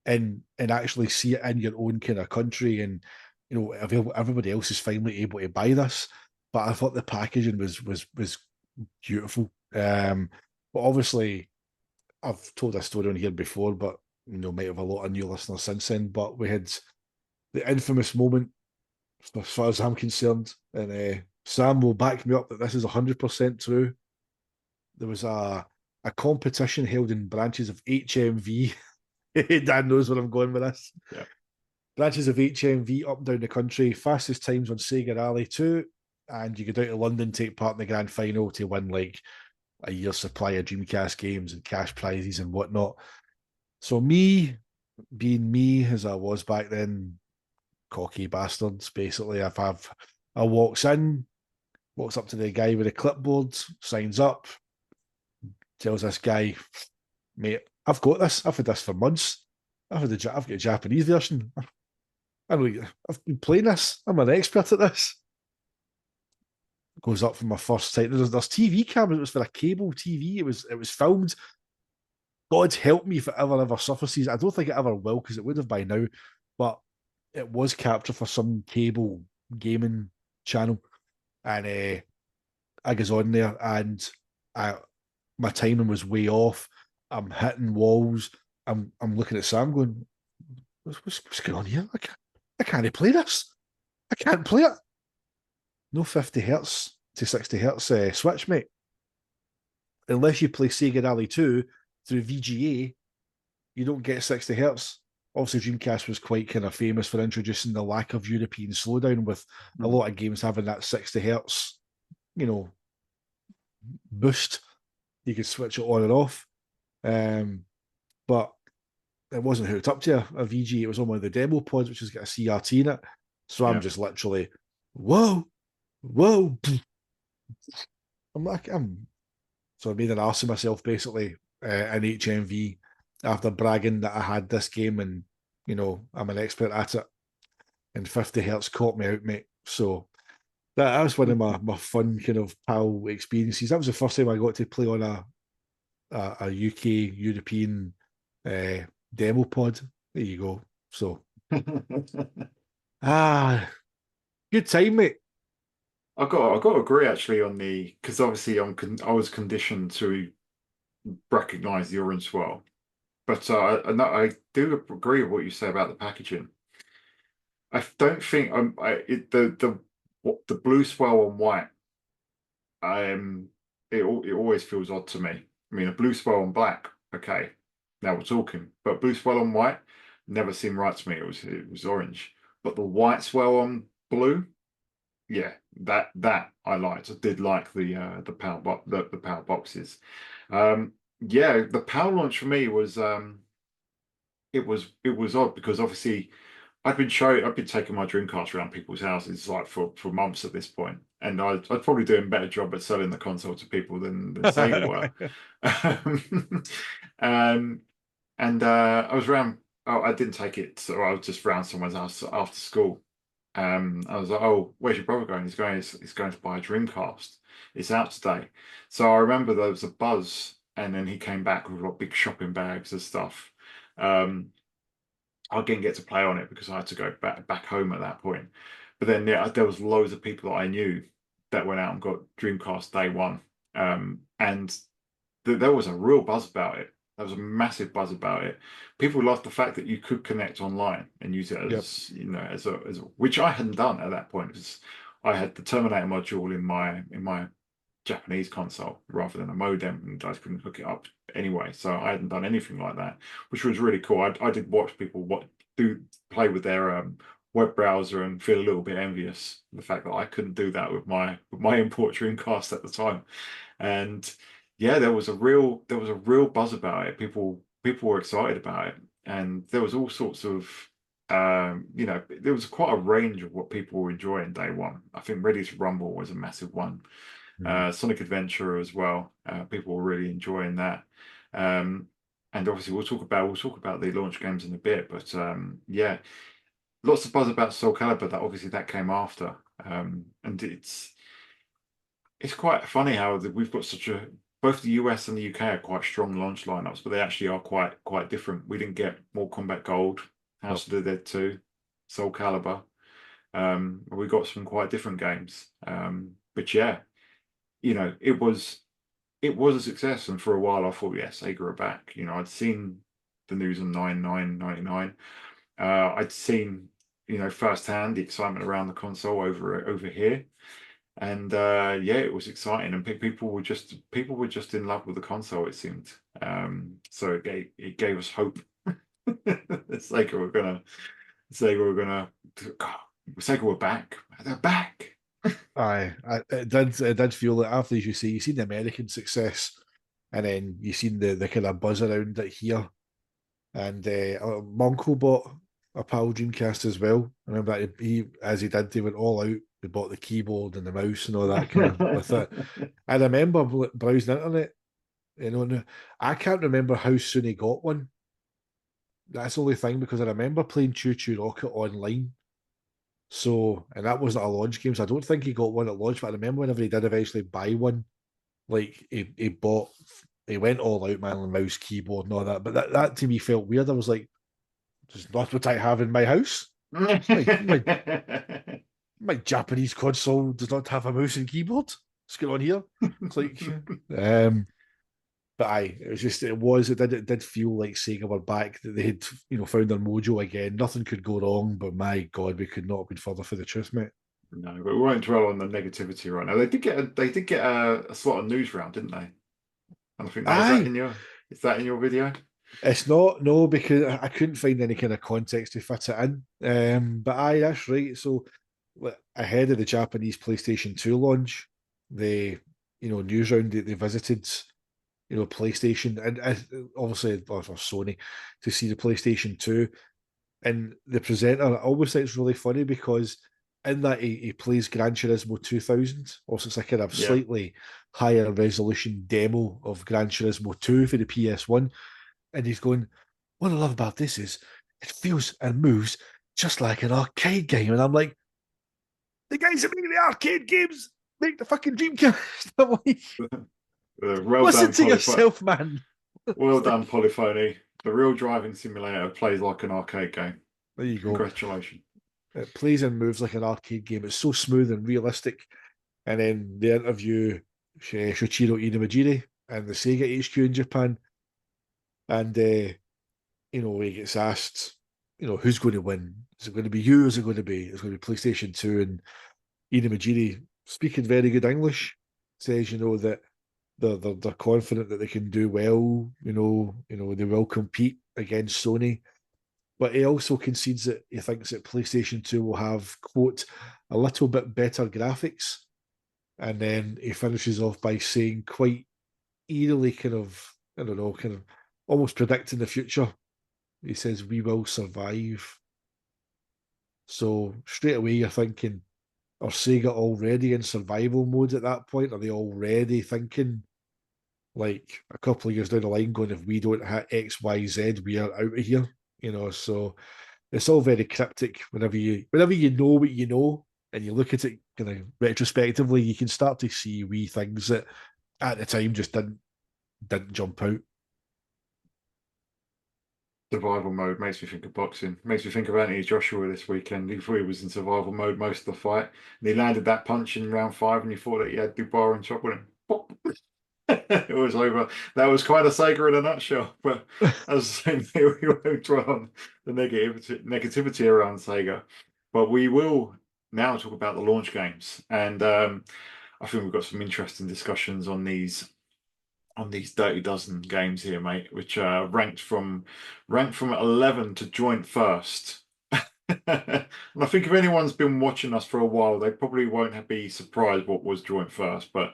and actually see it in your own kind of country, and you know, everybody else is finally able to buy this. But I thought the packaging was beautiful. But obviously, I've told this story on here before, but you know, might have a lot of new listeners since then. But we had the infamous moment, as far as I'm concerned, and Sam will back me up that this is 100% true. There was a competition held in branches of HMV. Dan knows where I'm going with this. Yeah. Branches of HMV up and down the country, fastest times on Sega Rally 2, and you go down to London, take part in the grand final to win like a year's supply of Dreamcast games and cash prizes and whatnot. So me, being me as I was back then, cocky bastards, basically, I walks up to the guy with the clipboard, signs up, tells this guy, mate, I've got this. I've had this for months. I've got a Japanese version. I've been playing this. I'm an expert at this. Goes up for my first time. There's TV cameras. It was for a cable TV. It was filmed. God help me if it ever surfaces. I don't think it ever will because it would have by now. But it was captured for some cable gaming channel, and I was on there, and I my timing was way off. I'm hitting walls. I'm looking at Sam going, what's going on here? I can't play this. I can't play it. No 50 hertz to 60 hertz switch, mate. Unless you play Sega Rally 2 through VGA, you don't get 60 hertz. Obviously, Dreamcast was quite kind of famous for introducing the lack of European slowdown, with a Mm. lot of games having that 60 hertz, you know, boost. You could switch it on and off. But it wasn't hooked up to a VGA. It was on one of the demo pods, which has got a CRT in it. So I'm Yeah. just literally, whoa, whoa. I'm So I made an ass of myself basically in HMV after bragging that I had this game, and you know I'm an expert at it. And 50 hertz caught me out, mate. So that was one of my fun kind of PAL experiences. That was the first time I got to play on a UK European uh, demo pod. There you go. So ah, good time, mate. I got to agree actually on the because obviously I was conditioned to recognize the orange swirl, but no, I do agree with what you say about the packaging. I don't think the blue swirl on white it always feels odd to me. I mean, a blue swirl on black, okay, now we're talking, but blue swirl on white never seemed right to me. It was orange, but the white swirl on blue. Yeah, that I liked. I did like the the power boxes. Yeah, the power launch for me was it was odd because obviously I've been taking my Dreamcast around people's houses like for months at this point, and I'd probably do a better job at selling the console to people than Sega were. Um, um, and I was around. Oh, I didn't take it, so I was just around someone's house after school. I was like, "Oh, where's your brother going?" He's going to buy a Dreamcast. It's out today. So I remember there was a buzz, and then he came back with like big shopping bags and stuff. Um, I didn't get to play on it because I had to go back home at that point. But then yeah, there was loads of people that I knew that went out and got Dreamcast day one, and there was a real buzz about it. There was a massive buzz about it. People loved the fact that you could connect online and use it Yep. as as a which I hadn't done at that point because I had the Terminator module in my Japanese console rather than a modem, and I couldn't hook it up anyway. So I hadn't done anything like that, which was really cool. I did watch people do play with their web browser and feel a little bit envious the fact that I couldn't do that with my import Dreamcast at the time. And yeah, there was a real buzz about it. People were excited about it, and there was all sorts of there was quite a range of what people were enjoying day one. I think Ready to Rumble was a massive one. Mm. Sonic Adventure as well. People were really enjoying that. Um, and obviously we'll talk about the launch games in a bit, but yeah, lots of buzz about Soul Calibur. That obviously that came after, and it's quite funny how we've got such a both the US and the UK are quite strong launch lineups, but they actually are quite different. We didn't get Mortal Kombat Gold, No. House of the Dead 2, Soul Calibur. We got some quite different games. But yeah, it was a success, and for a while I thought, yes, Sega are back. I'd seen the news on 9/9/99. I'd seen, firsthand the excitement around the console over here. And yeah, it was exciting, and people were just in love with the console, it seemed. So it gave us hope. Sega were gonna Sega were gonna God, Sega were back. They're back. It did feel like after, as you say, you seen the American success, and then you seen the kind of buzz around it here. And my uncle bought a PAL Dreamcast as well. I remember that as he did, he went all out. He bought the keyboard and the mouse and all that kind of with it. I remember browsing the internet, and I can't remember how soon he got one. That's the only thing, because I remember playing Choo Choo Rocket online. So, and that wasn't a launch game, so I don't think he got one at launch. But I remember whenever he did eventually buy one, like he went all out, man, on mouse, keyboard, and all that. But that to me felt weird. I was like, "This is not what I have in my house. My Japanese console does not have a mouse and keyboard. What's going on here?" It's like, but it did feel like Sega were back, that they had found their mojo again. Nothing could go wrong, but my God, we could not have been further for the truth, mate. No, but we won't dwell on the negativity right now. They did get a slot of news round, didn't they? And I think that was that Aye, in your is that in your video? it's not, no, because I couldn't find any kind of context to fit it in. But aye, that's right. So ahead of the Japanese PlayStation 2 launch, the news round, they visited PlayStation, and obviously, or Sony, to see the PlayStation 2. And the presenter, I always think it's really funny, because in that he plays Gran Turismo 2000. Also, it's a kind of Yeah. slightly higher resolution demo of Gran Turismo 2 for the PS1. And he's going, "What I love about this is it feels and moves just like an arcade game." And I'm like, the guys that make the arcade games make the fucking Dreamcast. I'm like, Well listen done, to yourself, man. Well It's like, done, Polyphony. The real driving simulator plays like an arcade game. there you go. Congratulations. It plays and moves like an arcade game. It's so smooth and realistic. And then they interview Shoichiro Inamajiri and the Sega HQ in Japan. And, he gets asked, who's going to win? Is it going to be you? Is it going to be, it's going to be PlayStation 2? And Inamajiri, speaking very good English, says, that they're confident that they can do well. They will compete against Sony. But he also concedes that he thinks that PlayStation 2 will have, quote, a little bit better graphics. And then he finishes off by saying, quite eerily, kind of, I don't know, kind of almost predicting the future. He says, "We will survive." So straight away, you're thinking, are Sega already in survival mode at that point? Are they already thinking, like, a couple of years down the line, going, if we don't hit X, Y, Z, we are out of here? So it's all very cryptic. Whenever you know what you know, and you look at it kind of retrospectively, you can start to see wee things that at the time just didn't jump out. Survival mode makes me think of boxing. Makes me think of Anthony Joshua this weekend. He thought he was in survival mode most of the fight, and he landed that punch in round 5, and you thought that he had Dubar and chop with him. Pop. It was over. That was quite a Sega in a nutshell. But as I say, we won't dwell on the negativity around Sega. But we will now talk about the launch games, and I think we've got some interesting discussions on these Dirty Dozen games here, mate, which ranked from 11 to joint first. And I think if anyone's been watching us for a while, they probably won't be surprised what was joint first. But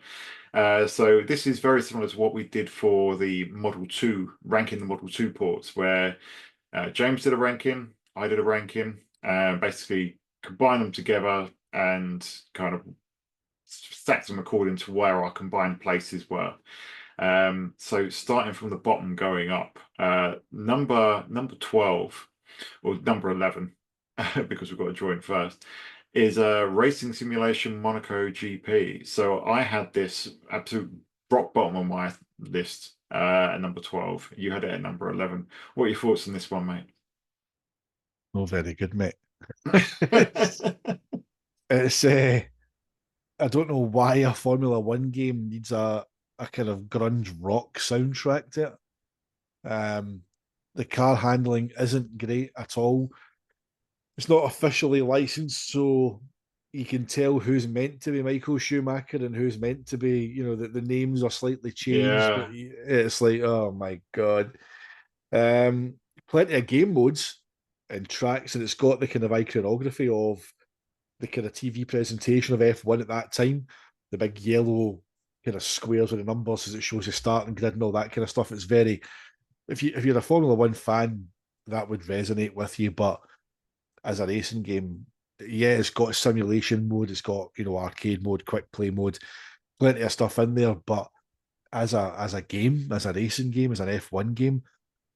so this is very similar to what we did for the Model 2, ranking the Model 2 ports, where James did a ranking, I did a ranking, basically combine them together and kind of stacked them according to where our combined places were. So starting from the bottom going up, number 12 or number 11, because we've got to join first, is a racing simulation Monaco GP. So I had this absolute rock bottom on my list at number 12. You had it at number 11. What are your thoughts on this one, mate? No, very good, mate. it's I don't know why a Formula One game needs a kind of grunge rock soundtrack to it. The car handling isn't great at all. It's not officially licensed, so you can tell who's meant to be Michael Schumacher and who's meant to be, the names are slightly changed, but Yeah, it's like, oh my God. Um, Plenty of game modes and tracks, and it's got the kind of iconography of the kind of TV presentation of F1 at that time, the big yellow kind of squares with the numbers as it shows the starting grid and all that kind of stuff. It's very, if you're a Formula One fan, that would resonate with you. But as a racing game, yeah, it's got simulation mode, it's got arcade mode, quick play mode, plenty of stuff in there. But as a game, as a racing game, as an F1 game,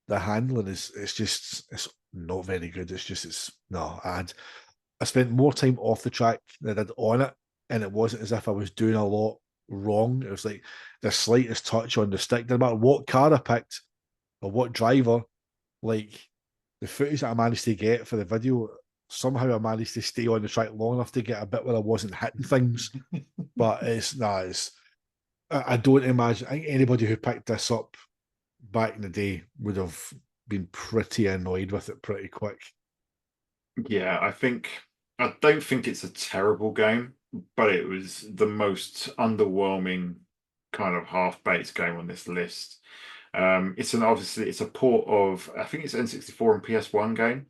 the handling is it's not very good. It's no. I spent more time off the track than I did on it, and it wasn't as if I was doing a lot wrong. It was like the slightest touch on the stick, no matter what car I picked or what driver, like the footage that I managed to get for the video, somehow I managed to stay on the track long enough to get a bit where I wasn't hitting things. But it's nah, it's I don't imagine I think anybody who picked this up back in the day would have been pretty annoyed with it pretty quick. yeah. I don't think it's a terrible game, but it was the most underwhelming kind of half-baked game on this list. Obviously it's a port of I think it's N64 and PS1 game,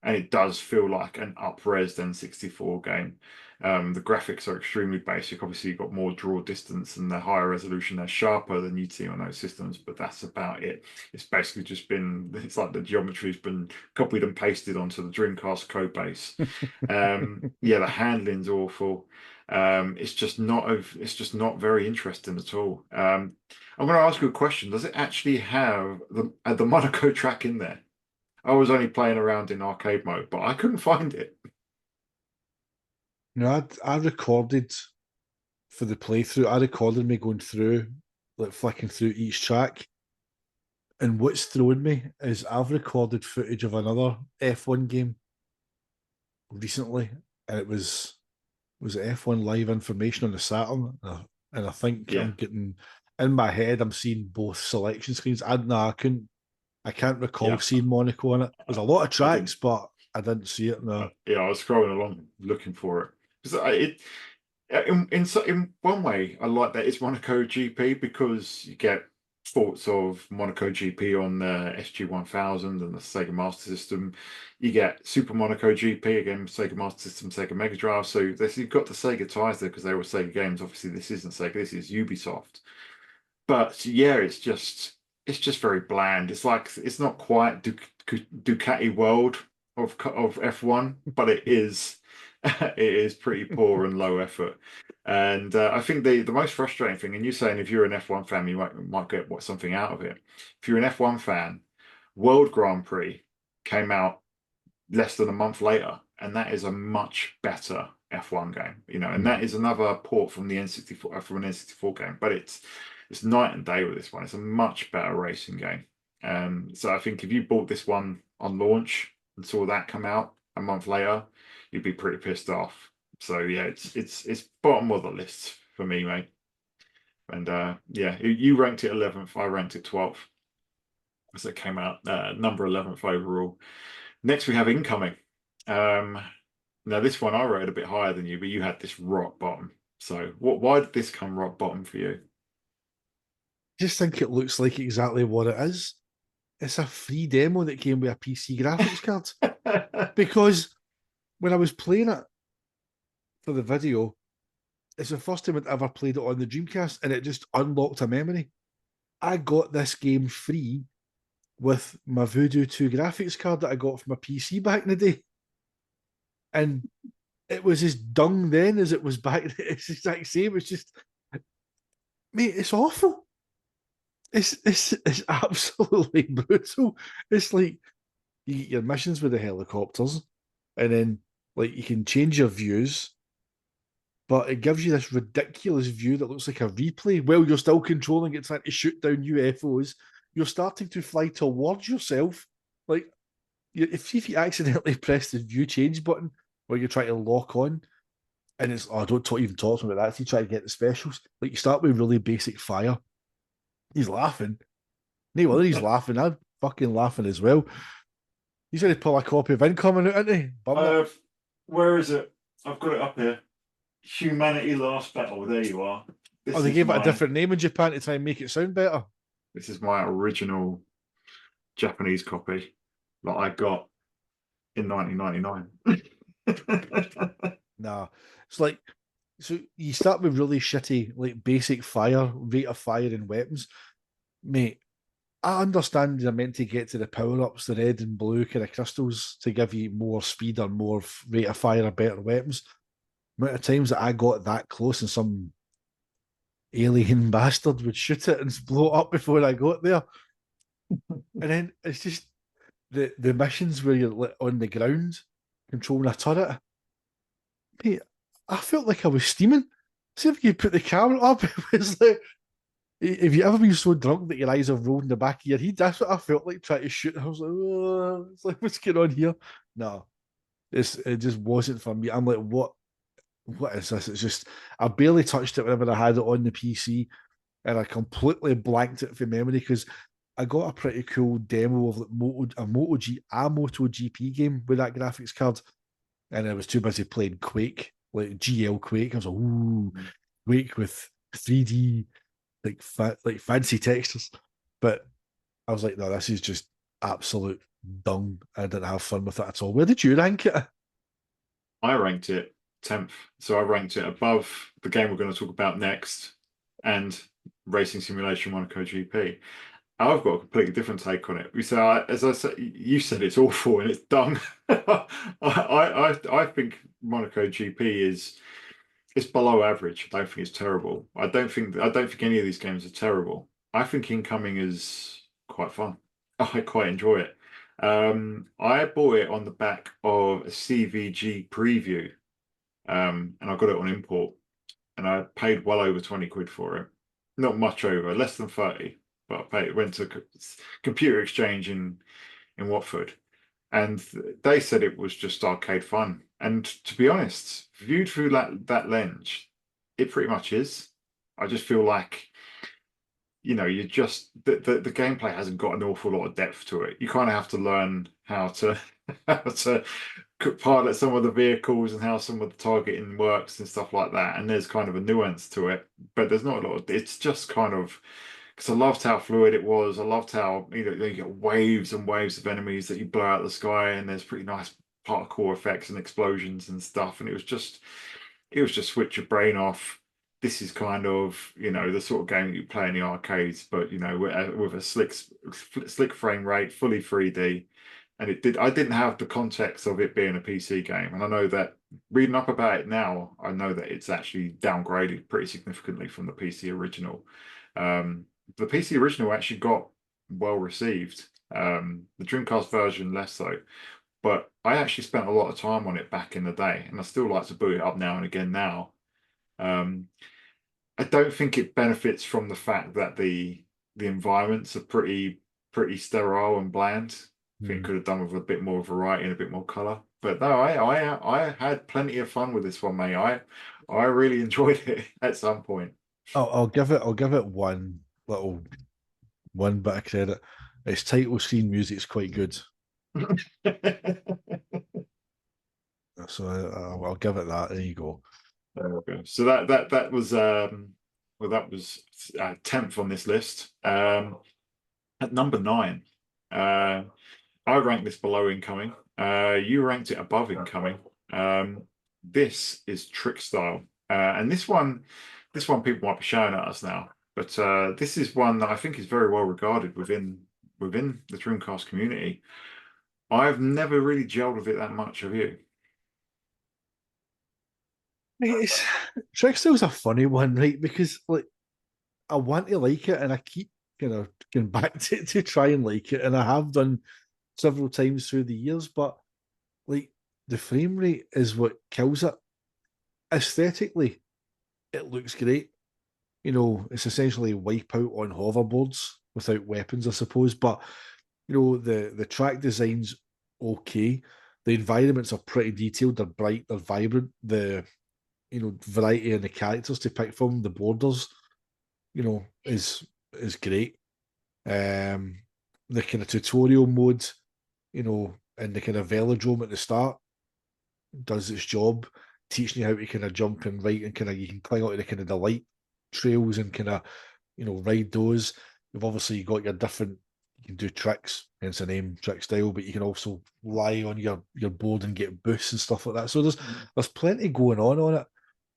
and it does feel like an up-res N64 game. The graphics are extremely basic. Obviously, you've got more draw distance and the higher resolution. They're sharper than you'd see on those systems, but that's about it. It's basically just it's like the geometry's been copied and pasted onto the Dreamcast code base. Yeah, the handling's awful. It's just not very interesting at all. I'm going to ask you a question. Does it actually have the Monaco track in there? I was only playing around in arcade mode, but I couldn't find it. I recorded for the playthrough. I recorded me going through, like flicking through each track. And what's thrown me is I've recorded footage of another F1 game recently, and it was it F1 live information on the Saturn, and I think Yeah. I'm getting in my head. I'm seeing both selection screens. I can't recall Yeah, seeing Monaco on it. There's a lot of I didn't. tracks, but I didn't see it. No, Yeah, I was scrolling along looking for it because in one way I like that it's Monaco GP because you get thoughts of Monaco GP on the SG-1000 and the Sega Master System. You get Super Monaco GP again, Sega Master System, Sega Mega Drive. So you've got the Sega ties there because they were Sega games. Obviously, this isn't Sega. This is Ubisoft. But yeah, it's just very bland. It's like it's not quite Ducati World of F1, but it is it is pretty poor and low effort. And I think the most frustrating thing, and you're saying if you're an F1 fan, you might get something out of it. If you're an F1 fan, World Grand Prix came out less than a month later, and that is a much better F1 game, and Hmm. that is another port from the N64 from an N64 game, but it's night and day with this one. It's a much better racing game. So I think if you bought this one on launch and saw that come out a month later, you'd be pretty pissed off. So yeah, it's bottom of the list for me, mate. And yeah, you ranked it 11th, I ranked it 12th. So it came out number 11th overall. Next, we have incoming. Um, Now, this one I rated a bit higher than you, but you had this rock bottom. So, why did this come rock bottom for you? just think it looks like exactly what it is. It's a free demo that came with a PC graphics card. Because when I was playing it for the video, it's the first time I'd ever played it on the Dreamcast, and it just unlocked a memory. I got this game free with my Voodoo 2 graphics card that I got from my PC back in the day. And it was as dung then as it was back. It's the exact same. It's just, mate, it's awful. It's absolutely brutal. It's like you get your missions with the helicopters, and then like you can change your views, but it gives you this ridiculous view that looks like a replay. While you're still controlling it, trying to shoot down UFOs, you're starting to fly towards yourself. Like if you accidentally press the view change button where you're trying to lock on, and it's don't talk, even talk to me about that. If you try to get the specials, like you start with really basic fire. He's laughing. No, whether he's laughing, I'm fucking laughing as well. He's going to pull a copy of Incoming out, isn't he? Bum it. Where is it? I've got it up here. Humanity Last Battle. There you are. Oh, This they is gave it a my different name in Japan to try and make it sound better. this is my original Japanese copy that I got in 1999. Nah, it's like so you start with really shitty, like basic fire rate of fire and weapons, mate. I understand you're meant to get to the power ups, the red and blue kind of crystals to give you more speed or more rate of fire or better weapons. The amount of times that I got that close and some alien bastard would shoot it and blow it up before I got there. And then it's just the missions where you're on the ground controlling a turret. Mate, I felt like I was steaming. See if you put the camera up. It was like, have you ever been so drunk that your eyes have rolled in the back of your head? That's what I felt like trying to shoot. I was like, oh, it's like, what's going on here? No, it just wasn't for me. I'm like, what is this? It's just I barely touched it whenever I had it on the PC, and I completely blanked it from memory because I got a pretty cool demo of like Moto GP game with that graphics card, and I was too busy playing Quake, like GL Quake. I was like, ooh, Quake with 3D like fancy textures, but I was like, no, this is just absolute dung. I didn't have fun with it at all. Where did you rank it? I ranked it 10th. So I ranked it above the game we're going to talk about next and Racing Simulation Monaco GP. I've got a completely different take on it. So, as I said, you said it's awful and it's dung. I think Monaco GP is it's below average. I don't think it's terrible. I don't think any of these games are terrible. I think Incoming is quite fun. I quite enjoy it. I bought it on the back of a CVG preview, and I got it on import, and I paid well over 20 quid for it. Not much over, less than 30, but I paid, went to computer exchange in Watford, and they said it was just arcade fun. And to be honest, viewed through that lens, it pretty much is. I just feel like you just the gameplay hasn't got an awful lot of depth to it. You kind of have to learn how to how to pilot some of the vehicles and how some of the targeting works and stuff like that. And there's kind of a nuance to it, but there's not a lot of. It's just kind of because I loved how fluid it was. I loved how you get waves and waves of enemies that you blow out of the sky, and there's pretty nice parkour effects and explosions and stuff. And it was just switch your brain off. This is kind of the sort of game that you play in the arcades, but with a slick frame rate, fully 3D. And I didn't have the context of it being a PC game, and I know that reading up about it now, I know that it's actually downgraded pretty significantly from the PC original. The PC original actually got well received. The Dreamcast version less so. But I actually spent a lot of time on it back in the day, and I still like to boot it up now and again now. Um, I don't think it benefits from the fact that the environments are pretty sterile and bland. I think it Hmm. could have done with a bit more variety and a bit more color. But no, I had plenty of fun with this one, mate. I really enjoyed it at some point. I'll give it one bit of credit. Its title screen music's quite good, so I'll give it that. There you go. There we go. So that was well that was 10th on this list. At number 9, uh, I ranked this below Incoming. You ranked it above Incoming. This is Trick Style, and this one people might be shouting at us now, but this is one that I think is very well regarded within the Dreamcast community. I've never really gelled with it that much. Have you? Trickster's a funny one, right? Because like I want to like it, and I keep kind of going back to try and like it, and I have done several times through the years, but like the frame rate is what kills it. Aesthetically, it looks great. It's essentially Wipeout on hoverboards without weapons, I suppose. But the track design's okay. The environments are pretty detailed. They're bright. They're vibrant. The variety in the characters to pick from, the borders, is great. The kind of tutorial mode, and the kind of velodrome at the start does its job, teaching you how to kind of jump and ride, and kind of you can cling onto the kind of the light trails and kind of ride those. You've obviously got your different. You can do tricks, hence the name trick style, but you can also lie on your board and get boosts and stuff like that. So there's plenty going on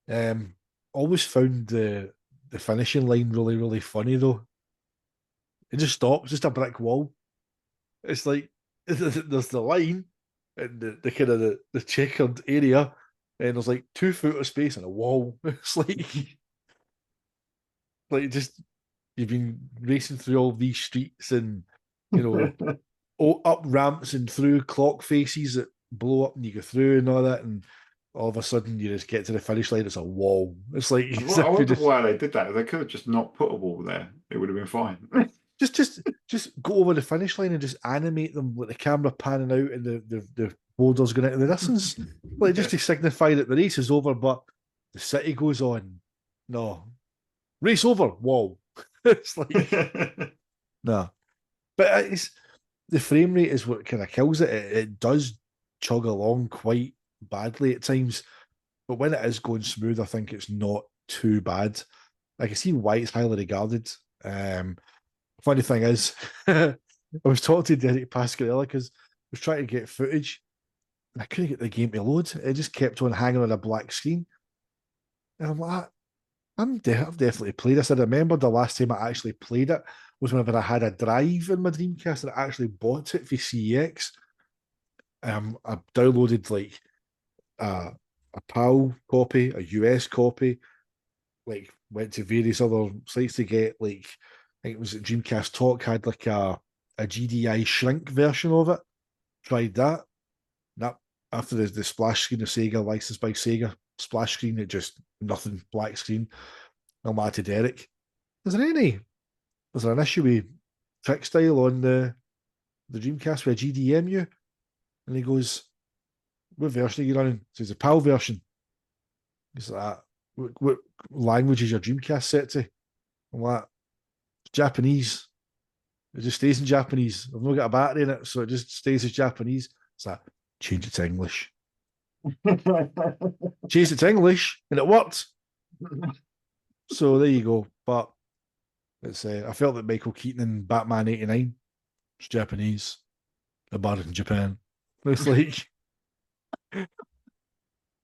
it. Always found the finishing line really, really funny though. It just stops, just a brick wall. It's like there's the line and the kind of the checkered area, and there's like 2 foot of space and a wall. It's like just you've been racing through all these streets and up ramps and through clock faces that blow up and you go through and all that, and all of a sudden you just get to the finish line. It's a wall. It's like I wonder why they did that. They could have just not put a wall there. It would have been fine. just go over the finish line and just animate them with the camera panning out and the borders going into the distance, like just to signify that the race is over. But the city goes on. No, race over. Wall. It's like no, but it's the frame rate is what kind of kills it. It does chug along quite badly at times, but when it is going smooth, I think it's not too bad. I can see why it's highly regarded. Funny thing is, I was talking to Derek Pascarella because I was trying to get footage and I couldn't get the game to load. It just kept on hanging on a black screen. And I'm like, I've definitely played this. I remember the last time I actually played it was whenever I had a drive in my Dreamcast and I actually bought it for CEX. I downloaded like a PAL copy, a US copy, like went to various other sites to get like I think it was at Dreamcast Talk had like a GDI shrink version of it. Tried that. That after the splash screen of Sega licensed by Sega splash screen, it just nothing black screen. I'm mad to Derek. Is there any? Was there an issue with trick style on the Dreamcast with a GDMU? And he goes, "What version are you running?" So it's a PAL version. He's like, what language is your Dreamcast set to? I'm like, Japanese. It just stays in Japanese. I've not got a battery in it, so it just stays as Japanese. It's like, change it to English. Changed it to English, and it worked. So there you go. But it's I felt that Michael Keaton in Batman '89 was Japanese, about it in Japan. It's like,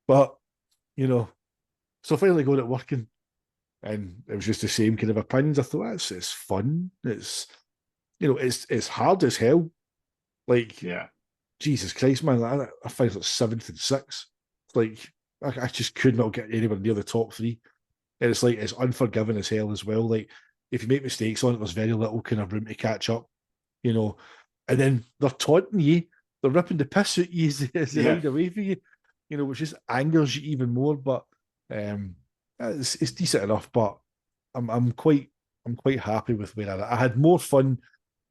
but so I finally got it working, and it was just the same kind of opinions. I thought it's fun. It's hard as hell. Like, Yeah. Jesus Christ, man! I find like seventh and sixth. Like, I just could not get anywhere near the top three. And it's like it's unforgiving as hell as well. Like, if you make mistakes on it, there's very little kind of room to catch up. And then they're taunting you, they're ripping the piss at you as they ride away from you. Which just angers you even more. But it's decent enough. But I'm quite happy with where I had more fun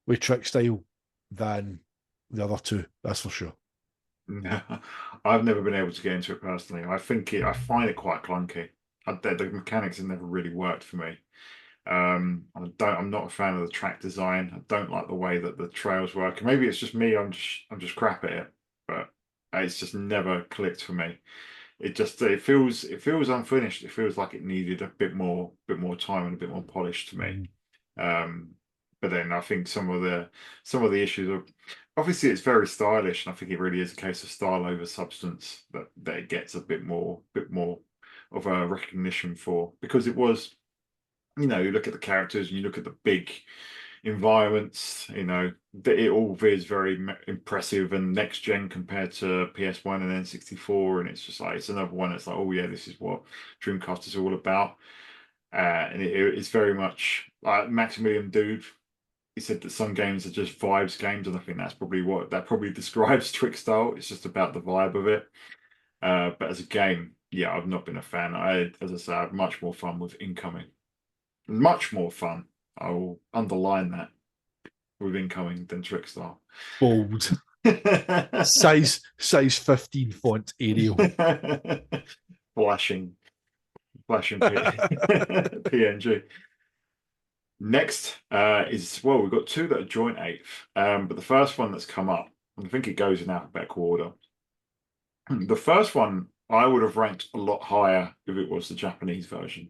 with Trick Style than the other two. That's for sure. No, I've never been able to get into it personally. I find it quite clunky. The mechanics have never really worked for me. I'm not a fan of the track design. I don't like the way that the trails work. Maybe it's just me. I'm just crap at it, but it's just never clicked for me. It feels unfinished. It feels like it needed a bit more time and a bit more polish to me. Um, but then I think some of the issues are obviously it's very stylish, and I think it really is a case of style over substance that it gets a bit more of a recognition for, because it was, you look at the characters and you look at the big environments, it all is very impressive and next gen compared to PS1 and N64, and it's just like it's another one. It's like, oh yeah, this is what Dreamcast is all about. And it's very much like Maximilian Dood he said that some games are just vibes games, and I think that probably describes Trick Style. It's just about the vibe of it. But as a game, yeah, I've not been a fan. As I say, I have much more fun with Incoming. Much more fun. I will underline that with Incoming than Trick Style. Bold. Size 15 font Arial. Flashing, flashing PNG. Next is, well, we've got two that are joint eighth, but the first one that's come up, I think it goes in alphabetical order. The first one I would have ranked a lot higher if it was the Japanese version,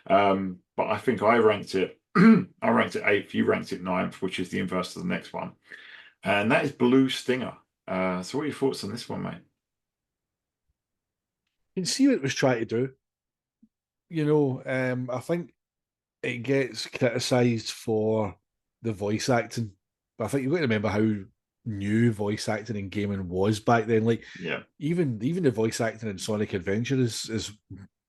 but I think I ranked it. I ranked it eighth. You ranked it ninth, which is the inverse of the next one, and that is Blue Stinger. So, what are your thoughts on this one, mate? You can see what it was trying to do. I think it gets criticised for the voice acting, but I think you've got to remember how new voice acting in gaming was back then. Like, Yeah, even the voice acting in Sonic Adventure is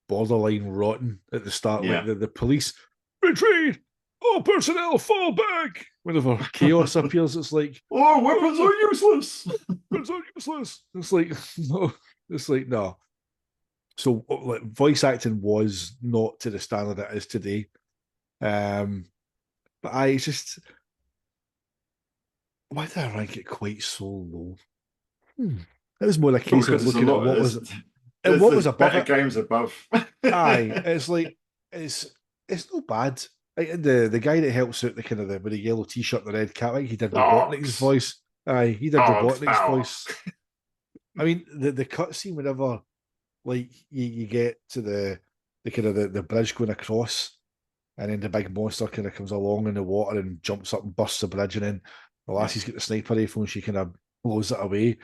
borderline rotten at the start. Like yeah. the police retreat, all personnel fall back. Whenever chaos appears, it's like, Oh, weapons oh, are useless. weapons are useless. It's like no, it's like no. So like, voice acting was not to the standard it is today. Um, but I just why did I rank it quite so low? Hmm. It was more a Well, case of because there's a looking at lot. what was and There's what there's was above better it. games above. Aye, it's like it's it's not bad. Like, the guy that helps out the kind of with the yellow t-shirt and the red cap, like he did Robotnik's Dogs, voice. Aye, he did dogs Robotnik's power. voice. I mean, the cutscene whenever like you get to the kind of the bridge going across, and then the big monster kind of comes along in the water and jumps up and busts the bridge, and then the Yeah, lassie's got the sniper rifle and she kind of blows it away.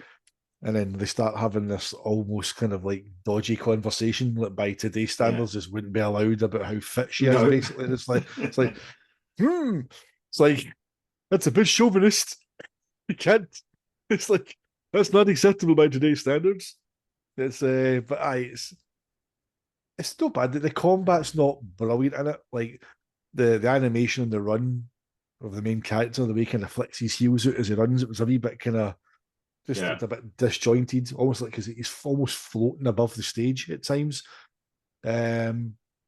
And then they start having this almost kind of like dodgy conversation that by today's yeah. standards just wouldn't be allowed about how fit she is, No. basically. And it's like, hmm. It's like that's a bit chauvinist. You can't. It's like that's not acceptable by today's standards. It's but it's not bad. The combat's not brilliant in it. Like the animation and the run of the main character, the way he kind of flicks his heels out as he runs, it was a wee bit kind of just Yeah, a bit disjointed, almost like because he's almost floating above the stage at times. But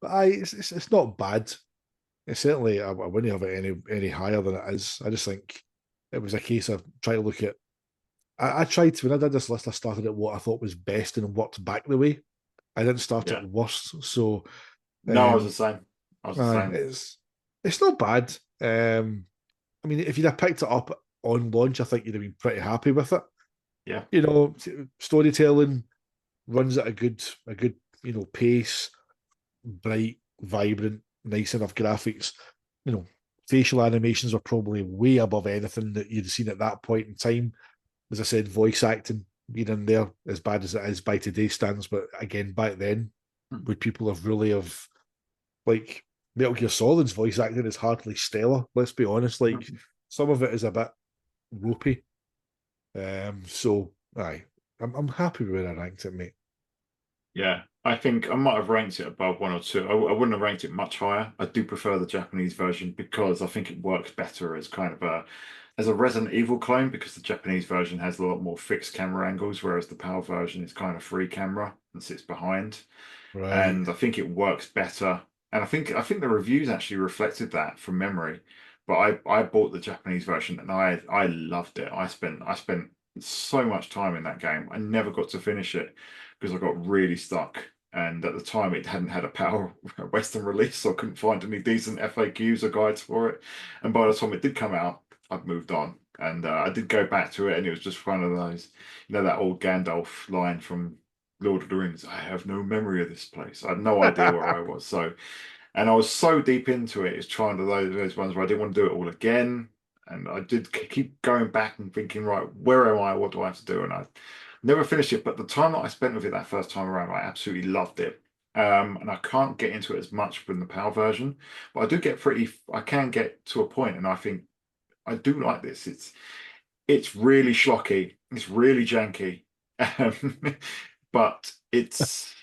it's not bad. It's certainly I wouldn't have it any higher than it is. I just think it was a case of trying to look at. I tried to when I did this list. I started at what I thought was best and worked back the way. I didn't start yeah. at worst. So No, I was the um, same. I was the same. it's not bad. I mean, if you'd have picked it up on launch, I think you'd have been pretty happy with it. Yeah, Storytelling runs at a good pace, bright, vibrant, nice enough graphics. You know, facial animations are probably way above anything that you'd seen at that point in time. As I said, voice acting being in there as bad as it is by today's standards, but again, back then, would people have really have like Metal Gear Solid's voice acting is hardly stellar. Let's be honest. Like some of it is a bit ropey. So aye, I'm happy with where I ranked it, mate. yeah. I think I might have ranked it above one or two. I wouldn't have ranked it much higher. I do prefer the Japanese version because I think it works better as kind of a Resident Evil clone because the Japanese version has a lot more fixed camera angles, whereas the PAL version is kind of free camera and sits behind. Right. And I think it works better. And I think the reviews actually reflected that from memory. But I bought the Japanese version and I loved it. I spent so much time in that game. I never got to finish it because I got really stuck. And at the time, it hadn't had a PAL Western release, so I couldn't find any decent FAQs or guides for it. And by the time it did come out, I'd moved on. And I did go back to it, and it was just one of those, that old Gandalf line from Lord of the Rings. I have no memory of this place. I had no idea where I was. So, and I was so deep into it. It's trying to those ones where I didn't want to do it all again. And I did keep going back and thinking, right, where am I? What do I have to do? And I never finished it. But the time that I spent with it that first time around, I absolutely loved it. And I can't get into it as much from the PAL version, but I can get to a point, and I think I do like this. It's really schlocky. It's really janky. Um, but it's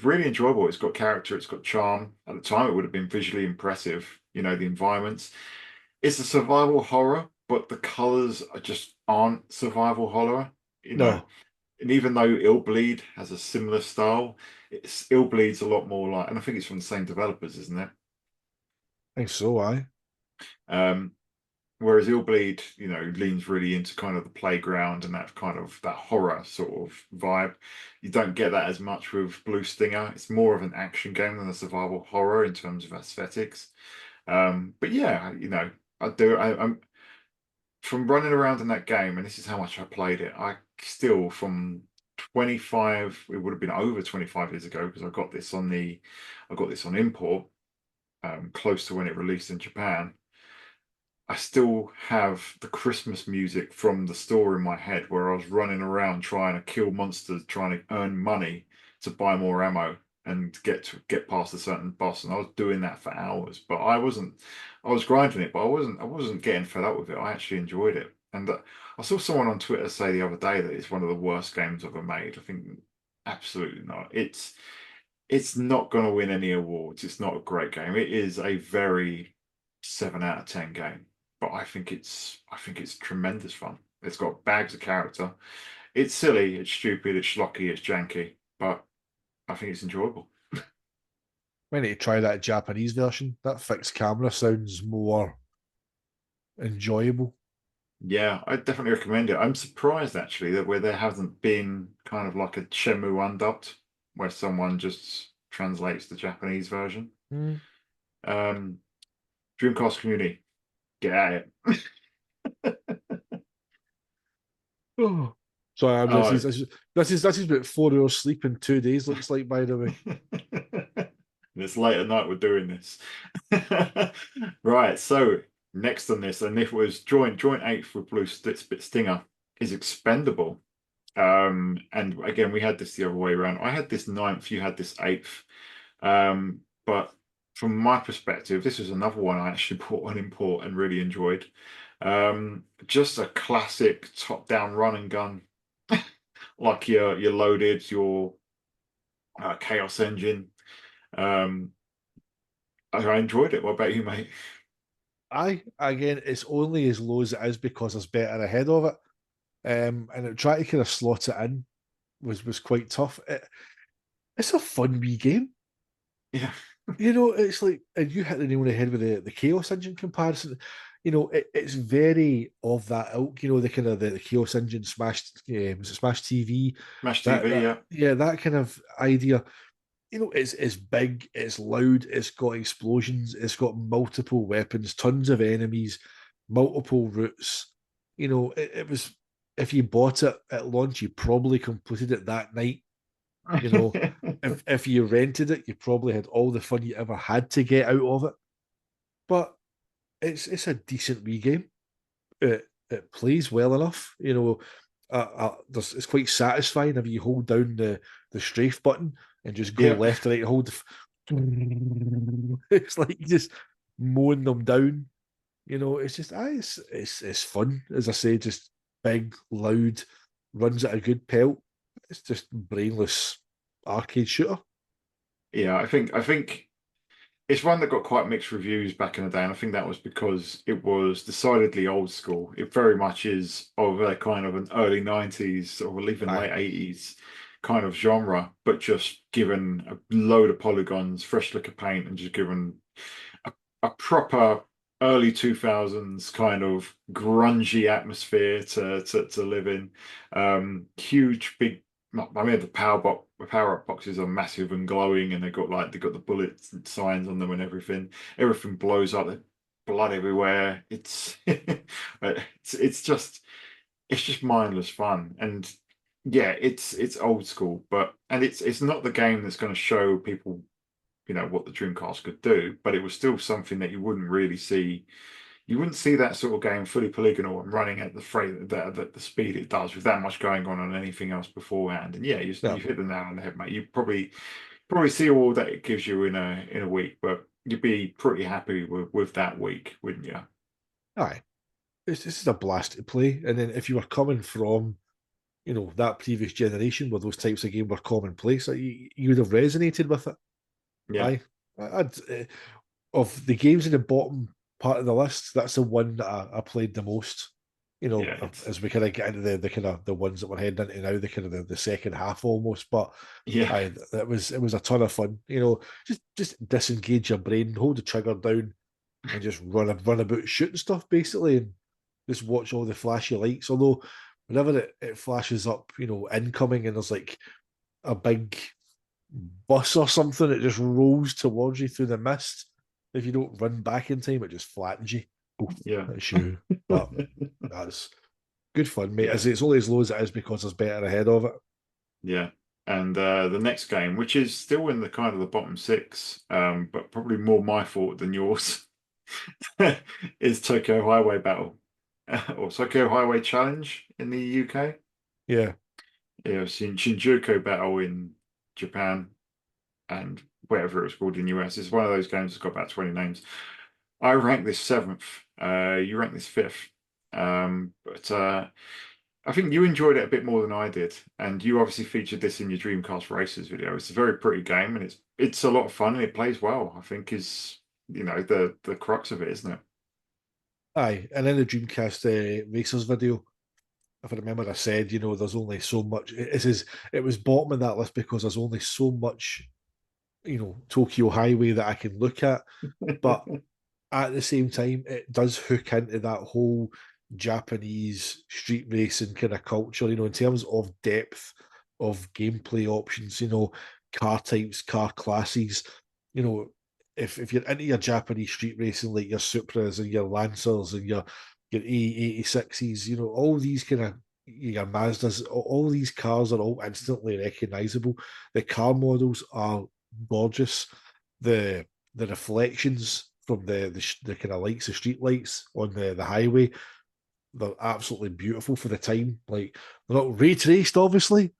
really enjoyable. It's got character, it's got charm. At the time, it would have been visually impressive, the environments. it's a survival horror, but the colors are just aren't survival horror, you know. No, And even though Illbleed has a similar style, it's Illbleed's a lot more like, and I think it's from the same developers, isn't it? I think so. I Um, Whereas Illbleed, leans really into kind of the playground and that kind of that horror sort of vibe. You don't get that as much with Blue Stinger. It's more of an action game than a survival horror in terms of aesthetics. But yeah, I do. I'm from running around in that game, and this is how much I played it. I still from 25, it would have been over 25 years ago because I got this on import, close to when it released in Japan. I still have the Christmas music from the store in my head where I was running around trying to kill monsters, trying to earn money to buy more ammo and get past a certain boss. And I was doing that for hours, but I was grinding it, but I wasn't getting fed up with it. I actually enjoyed it. And I saw someone on Twitter say the other day that it's one of the worst games ever made. I think absolutely not. It's not going to win any awards. It's not a great game. It is a very 7 out of 10 game, but I think it's tremendous fun. It's got bags of character. It's silly, it's stupid, it's schlocky, it's janky, but I think it's enjoyable. we need to try that Japanese version. That fixed camera sounds more enjoyable. Yeah, I definitely recommend it. I'm surprised actually that where there hasn't been kind of like a Shenmue undubbed, where someone just translates the Japanese version. Mm. Um, Dreamcast community, get at it. Oh. Sorry, Oh, this is about 4 hours sleep in 2 days. Looks like, by the way. And it's late at night we're doing this. Right, so next on this, and if it was joint eighth with Blue Stinger, is expendable. And again, we had this the other way around. I had this ninth, you had this eighth. But from my perspective, this was another one I actually bought on import and really enjoyed. Just a classic top-down run and gun, like your loaded, your Chaos Engine. Um, I enjoyed it. What about you, mate? I again, it's only as low as it is because there's better ahead of it. And it trying to kind of slot it in was quite tough. It's a fun wee game. Yeah. It's like, and you hit the nail on the head with the Chaos Engine comparison. It's very of that ilk. The kind of the Chaos Engine smashed, was it Smash TV? Smash That TV, that yeah. yeah, that kind of idea. It's big, it's loud, it's got explosions, it's got multiple weapons, tons of enemies, multiple routes. It was, if you bought it at launch, you probably completed it that night. You know, if you rented it, you probably had all the fun you ever had to get out of it. But it's a decent wee game. It plays well enough. It's quite satisfying if you hold down the strafe button and just go Yeah. left to right. Hold it's like you just mowing them down. It's just it's fun. As I say, just big, loud, runs at a good pelt. It's just brainless arcade shooter. Yeah, I think it's one that got quite mixed reviews back in the day, and I think that was because it was decidedly old school. It very much is of a kind of an early 90s or even late Aye. 80s kind of genre, but just given a load of polygons, fresh lick of paint, and just given a, a proper early 2000s kind of grungy atmosphere to live in. Huge, big. I mean, the power up boxes are massive and glowing, and they got the bullet signs on them and everything. Everything blows up. There's blood everywhere. It's just mindless fun, and yeah, it's old school, but and it's not the game that's going to show people what the Dreamcast could do, but it was still something that you wouldn't really see. You wouldn't see that sort of game fully polygonal and running at the freight the speed it does with that much going on anything else beforehand. And yeah, Yeah. you hit the nail on the head, mate. You probably see all that it gives you in a week, but you'd be pretty happy with that week, wouldn't you? Aye. This is a blast to play. And then if you were coming from, that previous generation where those types of games were commonplace, you would have resonated with it. Yeah. Aye. I'd, of the games in the bottom part of the list. That's the one that I played the most. Yeah, it's As we kind of get into the kind of the ones that we're heading into now, the kind of the second half almost. But yeah, it was a ton of fun. Just disengage your brain, hold the trigger down, and just run about shooting stuff basically, and just watch all the flashy lights. Although whenever it flashes up, incoming, and there's like a big bus or something, it just rolls towards you through the mist. If you don't run back in time, it just flattens you. Oof, yeah, that's you. But that's good fun, mate. yeah, It's only as low as it is because there's better ahead of it. yeah. And the next game, which is still in the kind of the bottom six, but probably more my fault than yours, is Tokyo Highway Battle or Tokyo Highway Challenge in the UK. Yeah, Yeah, Shinjuku Battle in Japan, and whatever it was called in the US. It's one of those games that's got about 20 names. I rank this seventh. You rank this fifth. But I think you enjoyed it a bit more than I did, and you obviously featured this in your Dreamcast Races video. It's a very pretty game, and it's a lot of fun, and it plays well. I think is the crux of it, isn't it? aye. And in the Dreamcast Racers video, if I remember, I said, there's only so much. It was bottom of that list because there's only so much, Tokyo Highway that I can look at. But at the same time, it does hook into that whole Japanese street racing kind of culture, in terms of depth of gameplay options, car types, car classes, you know, if you're into your Japanese street racing, like your Supras and your Lancers and your E86s, all these kind of your Mazdas, all these cars are all instantly recognizable. The car models are gorgeous. The the reflections from the kind of lights, the street lights on the highway, they're absolutely beautiful for the time. Like they're not ray traced, obviously.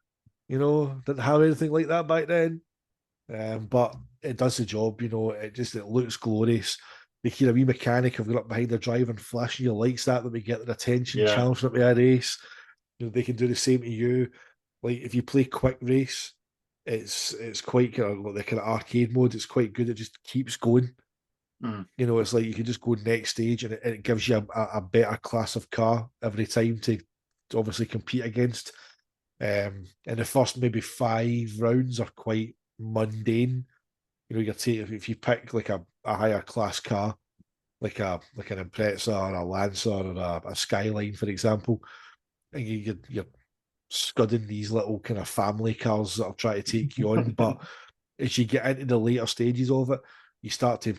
Didn't have anything like that back then. But it does the job. It looks glorious. They hear a wee mechanic have got up behind the driver and flashing your lights at them to get their attention, Yeah. challenging them to a race. They can do the same to you. Like if you play quick race, it's quite kind of like the kind of arcade mode. It's quite good. It just keeps going. Mm. It's like you can just go next stage, and it gives you a better class of car every time to obviously compete against. And the first maybe 5 rounds are quite mundane. You're taking if you pick like a higher class car, like an Impreza or a Lancer or a Skyline, for example, and you're scudding these little kind of family cars that are trying to take you on. But as you get into the later stages of it, you start to,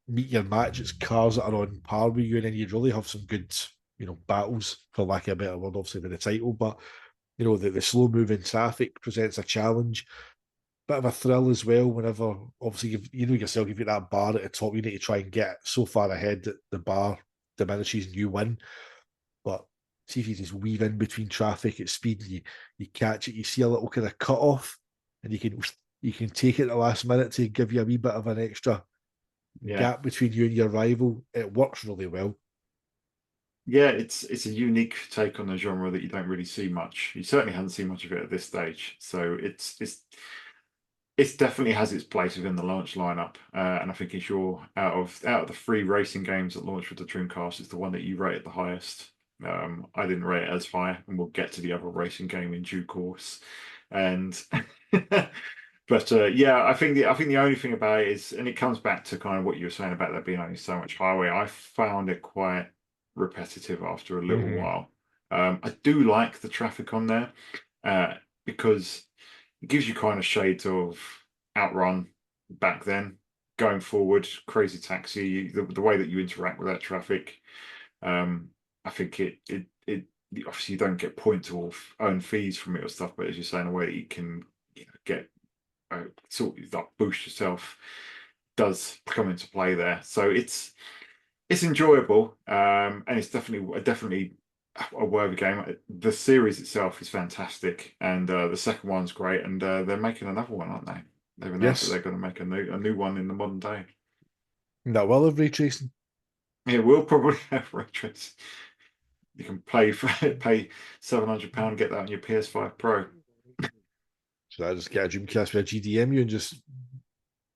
meet your match. It's cars that are on par with you, and then you'd really have some good, battles, for lack of a better word, obviously, with the title. But, the slow moving traffic presents a challenge. Bit of a thrill as well, whenever, obviously, you know yourself, you've got that bar at the top, you need to try and get so far ahead that the bar diminishes and you win. But see if you just weave in between traffic at speed and you catch it, you see a little kind of cut off, and you can take it at the last minute to give you a wee bit of an extra Yeah. gap between you and your rival. It works really well. Yeah, it's a unique take on the genre that you don't really see much. You certainly haven't seen much of it at this stage. So it definitely has its place within the launch lineup. And I think it's your out of the three racing games that launched with the Dreamcast, it's the one that you rated the highest. I didn't rate it as high, and we'll get to the other racing game in due course. And but yeah, I think the only thing about it is, and it comes back to kind of what you were saying about there being only so much highway. I found it quite repetitive after a little Mm-hmm. while. I do like the traffic on there because it gives you kind of shades of Outrun back then. Going forward, Crazy Taxi, the way that you interact with that traffic, um, I think it obviously you don't get points or earn fees from it or stuff, but as you're saying, a way that you can get sort of like boost yourself does come into play there. So it's enjoyable, and it's definitely a worthy game. The series itself is fantastic, and the second one's great, and they're making another one, aren't they? They've announced that Yes, they're going to make a new one in the modern day. that will have ray tracing. It will probably have ray tracing. You can pay £700, get that on your PS5 Pro. Should I just get a Dreamcast with a GDMU and just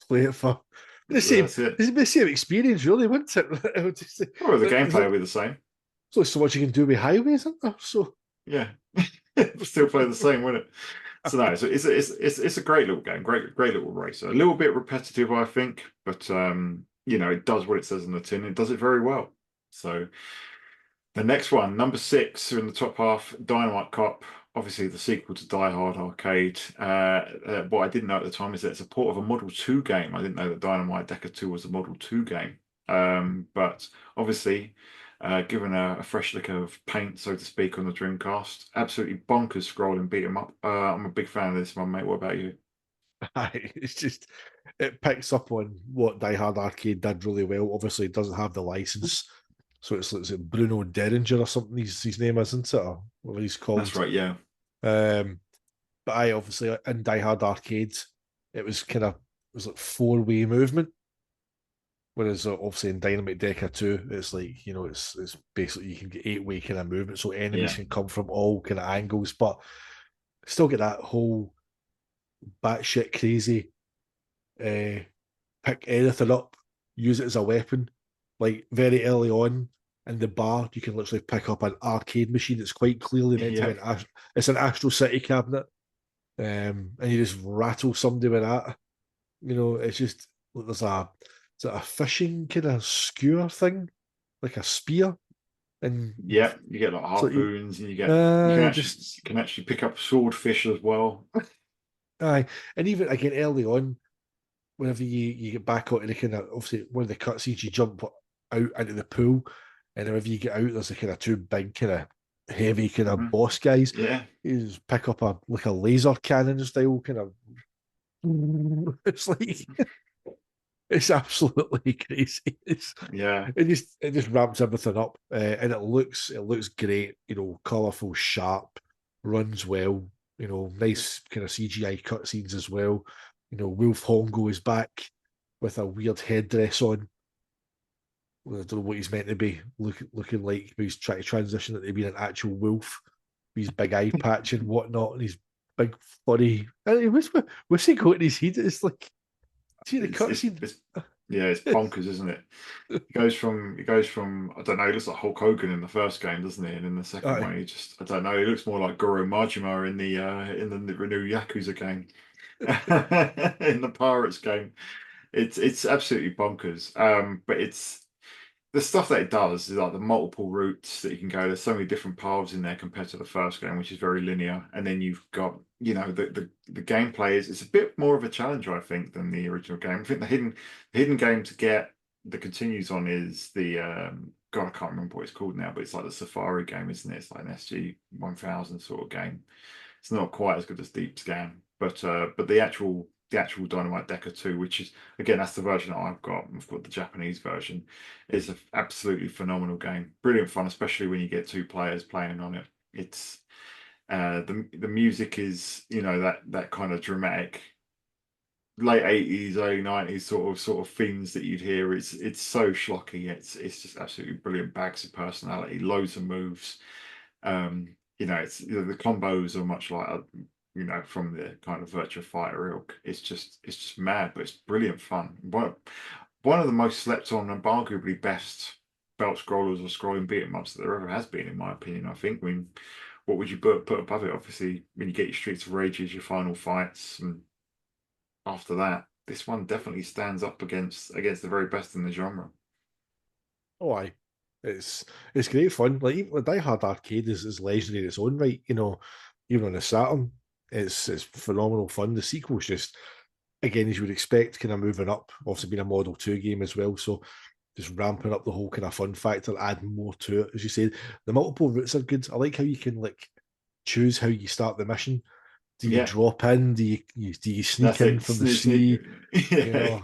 play it for? The same, That's it. it's the same experience, really, wouldn't it? It would just- Well, the there's gameplay will be the same. only so much you can do with highways, isn't there? So, Yeah, still play the same, wouldn't it? So no, it's a great little game, great little racer. A little bit repetitive, I think, but it does what it says on the tin. It does it very well. So the next one, number 6 in the top half, Dynamite Cop. Obviously, the sequel to Die Hard Arcade. What I didn't know at the time is that it's a port of a Model 2 game. I didn't know that Dynamite Decker 2 was a Model 2 game. But obviously, given a fresh lick of paint, so to speak, on the Dreamcast, absolutely bonkers scrolling beat 'em up. I'm a big fan of this one, mate. What about you? it's just it picks up on what Die Hard Arcade did really well. Obviously, it doesn't have the license, so it's like Bruno Derringer or something. His name is, isn't it? Or what he's That's called. right, yeah. Um, but I obviously in Die Hard Arcade, it was kind of it was like four-way movement. Whereas obviously in Dynamite Decker 2, it's like, it's basically you can get eight-way kind of movement, so enemies Yeah. can come from all kind of angles, but still get that whole batshit crazy uh, pick anything up, use it as a weapon. Like very early on in the bar, you can literally pick up an arcade machine that's quite clearly meant to be Yep. it's an Astro City cabinet, and you just rattle somebody with that. It's just there's a fishing kind of skewer thing, like a spear, and Yep. You get like it's like harpoons and you can actually just pick up swordfish as well. aye, and even again early on, whenever you get back onto the kind of obviously one of the cutscenes, you jump out into the pool, and whenever you get out, there's a kind of two big kind of heavy kind of Mhm. boss guys. Yeah. You just pick up a laser cannon style kind of. It's like it's absolutely crazy. Yeah. It just ramps everything up, and it looks great. Colorful, sharp, runs well. Nice kind of CGI cutscenes as well. Wolf Hongo is back with a weird headdress on. I don't know what he's meant to be looking like, but he's trying to transition it to being an actual wolf. With his big eye patch and whatnot, and his big furry. And what's he got in his head? It's like, see the It's cutscene. it's yeah, it's bonkers, isn't it? He goes from I don't know, he looks like Hulk Hogan in the first game, doesn't he? And in the second Aye. one, he just I don't know, he looks more like Goro Majima in the new Yakuza game. In the Pirates game. It's absolutely bonkers. But it's the stuff that it does is like the multiple routes that you can go. There's so many different paths in there compared to the first game, which is very linear. And then you've got, the gameplay is it's a bit more of a challenge, I think, than the original game. I think the hidden game to get that continues on is the God, I can't remember what it's called now, but it's like the Safari game, isn't it? It's like an SG-1000 sort of game. It's not quite as good as Deep Scan, but the actual Dynamite Decker 2, which is again that's the version that I've got. I've got the Japanese version. It's an absolutely phenomenal game, brilliant fun, especially when you get two players playing on it. It's the music is that kind of dramatic late 80s, early 90s sort of things that you'd hear. It's so schlocky. It's just absolutely brilliant. Bags of personality, loads of moves. It's the combos are much like from the kind of Virtua Fighter ilk. It's just mad, but it's brilliant fun. One of the most slept on and arguably best belt scrollers or scrolling beat 'em ups that there ever has been, in my opinion. I think. I mean, what would you put above it? Obviously, when you get your Streets of Rages, your Final Fights, and after that, this one definitely stands up against the very best in the genre. Oh, aye. It's great fun. Like even Die Hard Arcade is legendary in its own right. Even on the Saturn, it's phenomenal fun. The sequel's just again as you would expect, kind of moving up. Obviously, being a Model 2 game as well, so just ramping up the whole kind of fun factor, adding more to it. As you said, the multiple routes are good. I like how you can like choose how you start the mission. Do you Yeah, drop in? Do you sneak that's in it. from the Sneak. sea? You Yeah, know,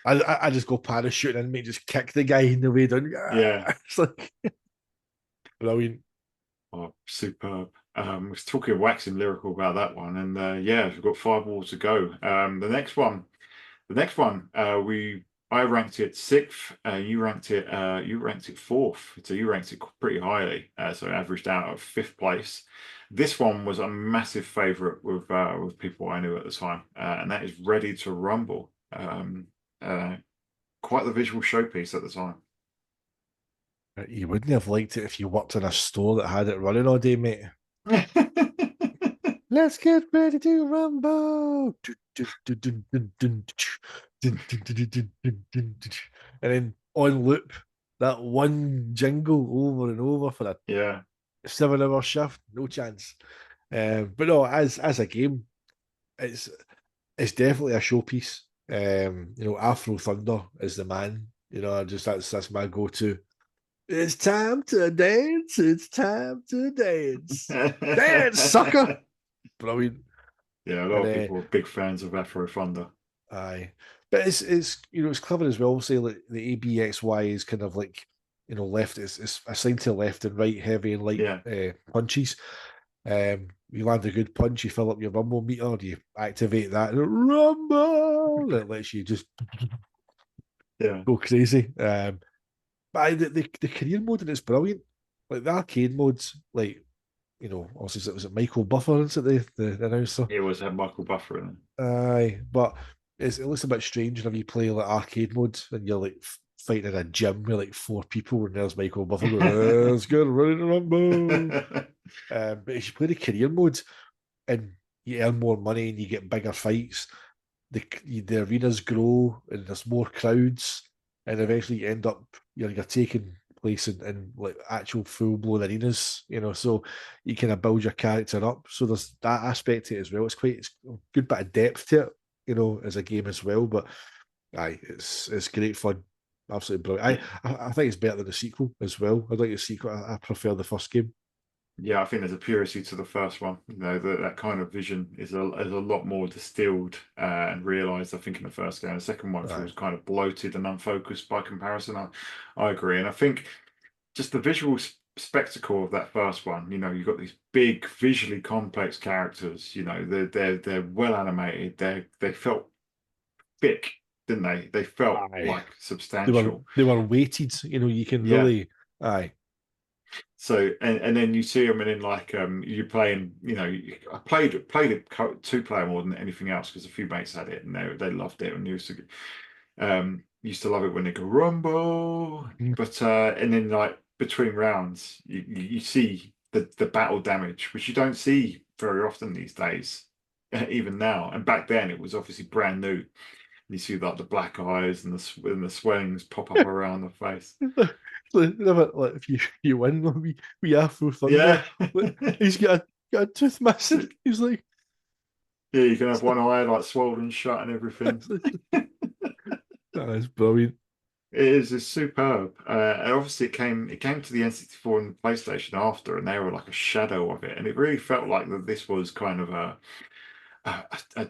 I just go parachuting and may just kick the guy in the way down. yeah. It's like brilliant. Oh, superb. Was talking waxing lyrical about that one, and yeah, we've got five more to go. The next one, I ranked it sixth. You ranked it fourth. So you ranked it pretty highly. So averaged out of fifth place. This one was a massive favorite with people I knew at the time, and that is Ready to Rumble. Uh, quite the visual showpiece at the time. You wouldn't have liked it if you worked in a store that had it running all day, mate. Let's get ready to rumble. And then on loop, that one jingle over and over for a Yeah. 7 hour shift. No chance. But no, as a game, it's it's definitely a showpiece. Afro Thunder is the man. Just that's my go-to. It's time to dance. It's time to dance. Dance, sucker. Brilliant. Yeah, a lot And of people are big fans of Afro Thunder. aye, but it's clever as well. Say like the ABXY is kind of like left. It's assigned to left and right, heavy and light Yeah. punches. You land a good punch, you fill up your rumble meter, you activate that rumble. It lets you just Yeah. go crazy. But the career mode in it's brilliant. Like the arcade modes, like obviously was it Michael Buffer, is it the announcer? He always had Michael Buffer in Aye, but it looks a bit strange whenever you play like arcade mode and you're like fighting in a gym with like four people and there's Michael Buffer going, let's get ready to rumble. it. But if you play the career mode and you earn more money and you get bigger fights, the arenas grow and there's more crowds, and eventually you end up you're taking place in like actual full blown arenas, so you kind of build your character up. So there's that aspect to it as well. It's a good bit of depth to it, as a game as well. But aye, it's great fun. Absolutely brilliant. Yeah. I think it's better than the sequel as well. I'd like the sequel. I prefer the first game. Yeah, I think there's a purity to the first one. That kind of vision is a lot more distilled and realized, I think, in the first game. The second one Aye. feels kind of bloated and unfocused by comparison. I agree. And I think just the visual spectacle of that first one, you've got these big, visually complex characters, they're well animated, they felt thick, didn't they? They felt Aye. like They were substantial. they were weighted. You can Yeah. really. Aye. So and then you see them and then like you playing I played it two-player more than anything else because a few mates had it and they loved it and used to love it when they go rumble, but and then like between rounds you see the battle damage which you don't see very often these days, even now, and back then it was obviously brand new. You see like the black eyes and the swellings pop up around the face. Like, if you win, we Afro Thunder. Yeah. Like, he's got a tooth missing. He's like, Yeah, you can have one eye like swollen shut and everything. that's brilliant. It's superb. And obviously it came to the N64 and PlayStation after, and they were like a shadow of it. And it really felt like that this was kind of a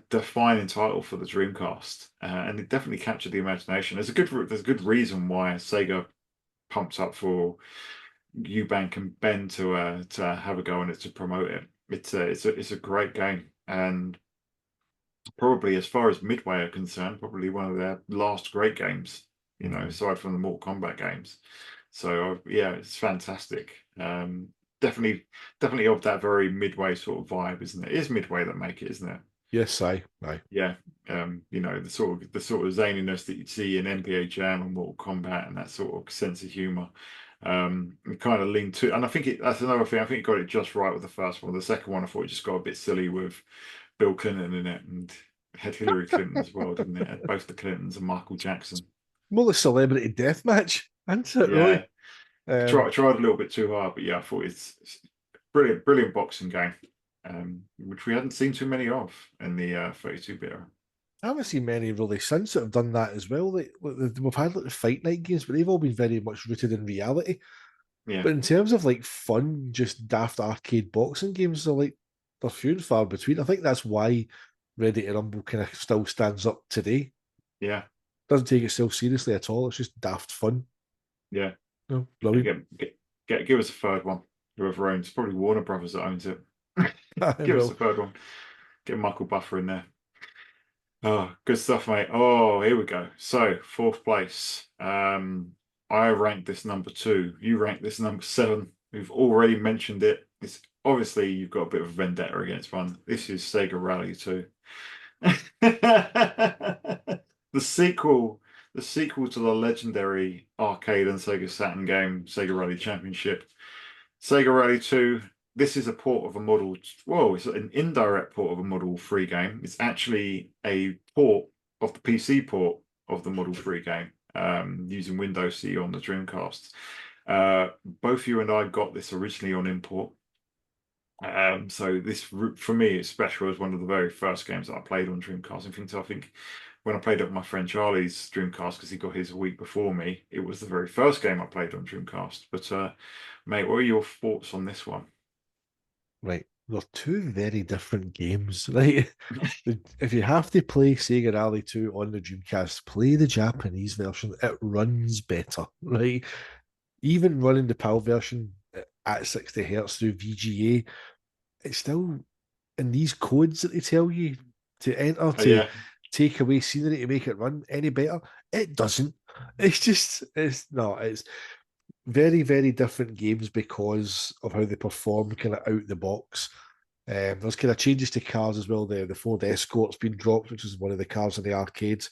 defining title for the Dreamcast. And it definitely captured the imagination. There's a good reason why Sega pumps up for Eubank and Ben to have a go on it to promote it. It's a great game, and probably as far as Midway are concerned, probably one of their last great games, aside from the Mortal Kombat games. So yeah, it's fantastic. Definitely of that very Midway sort of vibe, isn't it? It is Midway that make it, isn't it? Yes, I. Yeah. The sort of zaniness that you'd see in NBA Jam and Mortal Kombat and that sort of sense of humor. It kind of leaned to, and I think that's another thing. I think it got it just right with the first one. The second one, I thought it just got a bit silly with Bill Clinton in it, and had Hillary Clinton as well, didn't it? Had both the Clintons and Michael Jackson. More the celebrity death match, isn't it? Really. Yeah, tried a little bit too hard, but yeah, I thought it's brilliant, brilliant boxing game, which we hadn't seen too many of in the 32-bit era. I haven't seen many really since that have done that as well. We've had like the fight night games, but they've all been very much rooted in reality. Yeah, But in terms of like fun, just daft arcade boxing games, they're few and far between. I think that's why Ready to Rumble kind of still stands up today. yeah, Doesn't take itself seriously at all. It's just daft fun. yeah. No, brilliant. Give us a third one. Whoever owns, probably Warner Brothers that owns it. I Give us a will. third one. Get Michael Buffer in there. Oh, good stuff, mate. Oh, here we go. So, fourth place. I ranked this number 2. You ranked this number 7. We've already mentioned it. It's obviously you've got a bit of a vendetta against one. This is Sega Rally 2. The the sequel, the sequel to the legendary arcade and Sega Saturn game, Sega Rally Championship. Sega Rally 2, this is a port of a Model, well, it's an indirect port of a Model 3 game. It's actually a port of the PC port of the Model 3 game, using Windows C on the Dreamcast. Both you and I got this originally on import. So this, for me, it's special as one of the very first games that I played on Dreamcast. I think when I played it with my friend Charlie's Dreamcast, because he got his a week before me, it was the very first game I played on Dreamcast. But mate, what are your thoughts on this one? Right. They're two very different games, right? If you have to play Sega Rally 2 on the Dreamcast, play the Japanese version. It runs better, right? Even running the PAL version at 60 hertz through VGA, it's still in these codes that they tell you to enter Oh to yeah, take away scenery to make it run any better. It doesn't. It's just, it's not. It's very, very different games because of how they perform kind of out the box. There's kind of changes to cars as well. The Ford Escort's been dropped, which is one of the cars in the arcades.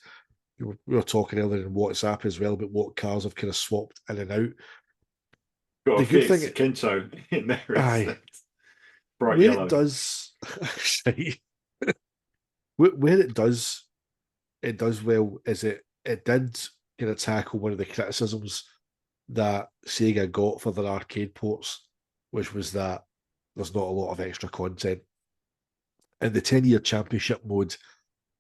We were talking earlier in WhatsApp as well about what cars have kind of swapped in and out. got a The good Fiat thing, Cinquecento in there aye, instead. Bright where it yellow. does, where it does well is it did kind of tackle one of the criticisms that Sega got for their arcade ports, which was that there's not a lot of extra content. And the 10-year championship mode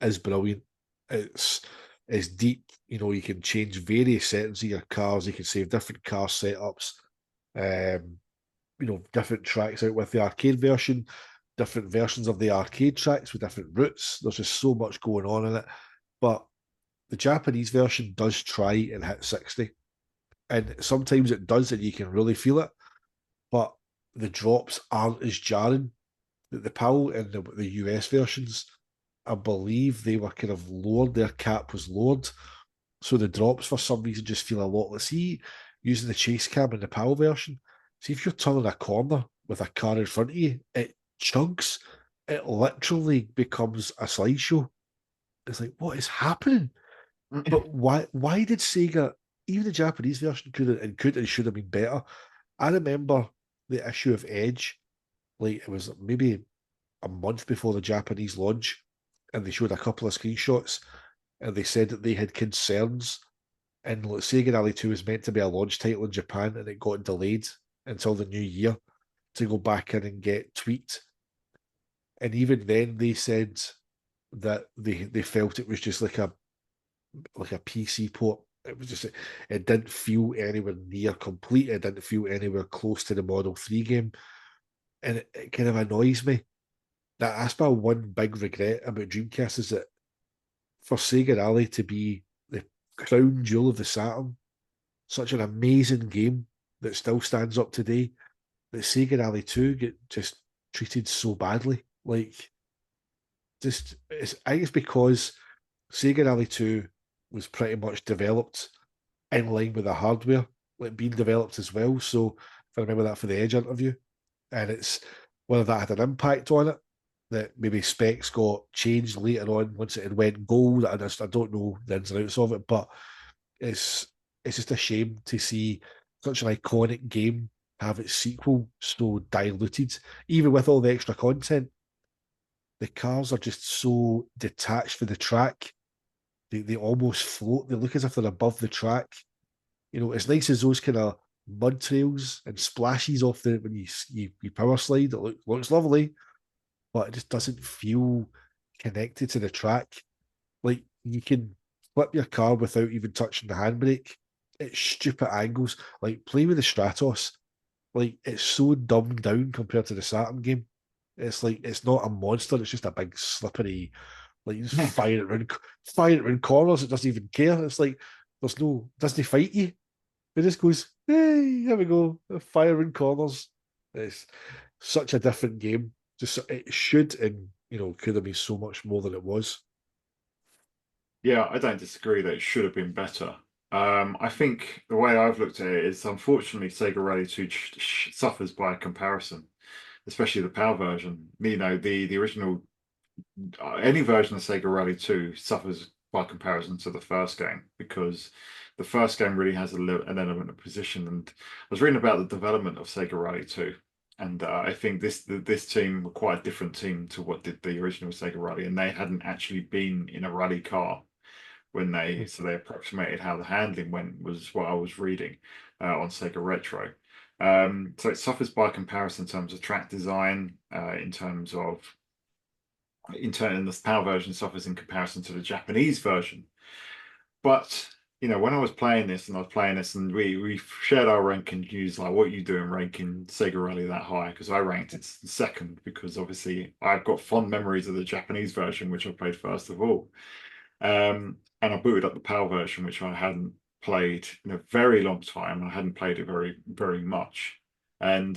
is brilliant. It's it's deep. You know, you can change various settings of your cars. You can save different car setups. Um, different tracks out with the arcade version, different versions of the arcade tracks with different routes. There's just so much going on in it. But the Japanese version does try and hit 60. And sometimes it does, and you can really feel it. But the drops aren't as jarring. The PAL and the US versions, I believe they were kind of lowered, their cap was lowered. So the drops for some reason just feel a lot. Let's see, using the chase cam in the PAL version, see if you're turning a corner with a car in front of you, it chugs. It literally becomes a slideshow. It's like, what is happening? But why did Sega, even the Japanese version could and should have been better? I remember the issue of Edge, like it was maybe a month before the Japanese launch, and they showed a couple of screenshots, and they said that they had concerns. And like, Sega Rally 2 was meant to be a launch title in Japan, and it got delayed until the new year to go back in and get tweaked. And even then, they said that they felt it was just like a PC port. It was just it didn't feel anywhere near complete. It didn't feel anywhere close to the Model 3 game. And it kind of annoys me. That's my one big regret about Dreamcast is that for Sega Rally to be the crown jewel of the Saturn, such an amazing game that still stands up today, that Sega Rally 2 get just treated so badly. Like I think it's because Sega Rally 2 was pretty much developed in line with the hardware, like being developed as well. So if I remember that for the Edge interview, and it's whether that had an impact on it, that maybe specs got changed later on once it had went gold. I don't know the ins and outs of it, but it's it's just a shame to see such an iconic game have its sequel so diluted, even with all the extra content. The cars are just so detached from the track. They almost float. They look as if they're above the track. You know, as nice as those kind of mud trails and splashes off the when you power slide, it looks lovely, but it just doesn't feel connected to the track. Like you can flip your car without even touching the handbrake. It's stupid angles. Like play with the Stratos. Like it's so dumbed down compared to the Saturn game. It's like it's not a monster. It's just a big slippery. Like you just fire it around corners. It doesn't even care. It's like doesn't fight you. It just goes, hey, here we go, fire in corners. It's such a different game. Just it should and could have been so much more than it was. Yeah, I don't disagree that it should have been better. I think the way I've looked at it is unfortunately Sega Rally 2 suffers by comparison, especially the PAL version. The original, any version of Sega Rally 2 suffers by comparison to the first game, because the first game really has an element of position. And I was reading about the development of Sega Rally 2, and I think this team were quite a different team to what did the original Sega Rally, and they hadn't actually been in a rally car when they approximated how the handling went, was what I was reading on Sega Retro. So it suffers by comparison in terms of track design, in the PAL version suffers in comparison to the Japanese version. But when I was playing this and we shared our ranking views, like, what are you doing ranking Sega Rally that high? Because I ranked it second, because obviously I've got fond memories of the Japanese version, which I played first of all. And I booted up the PAL version, which I hadn't played in a very long time. I hadn't played it very, very much. And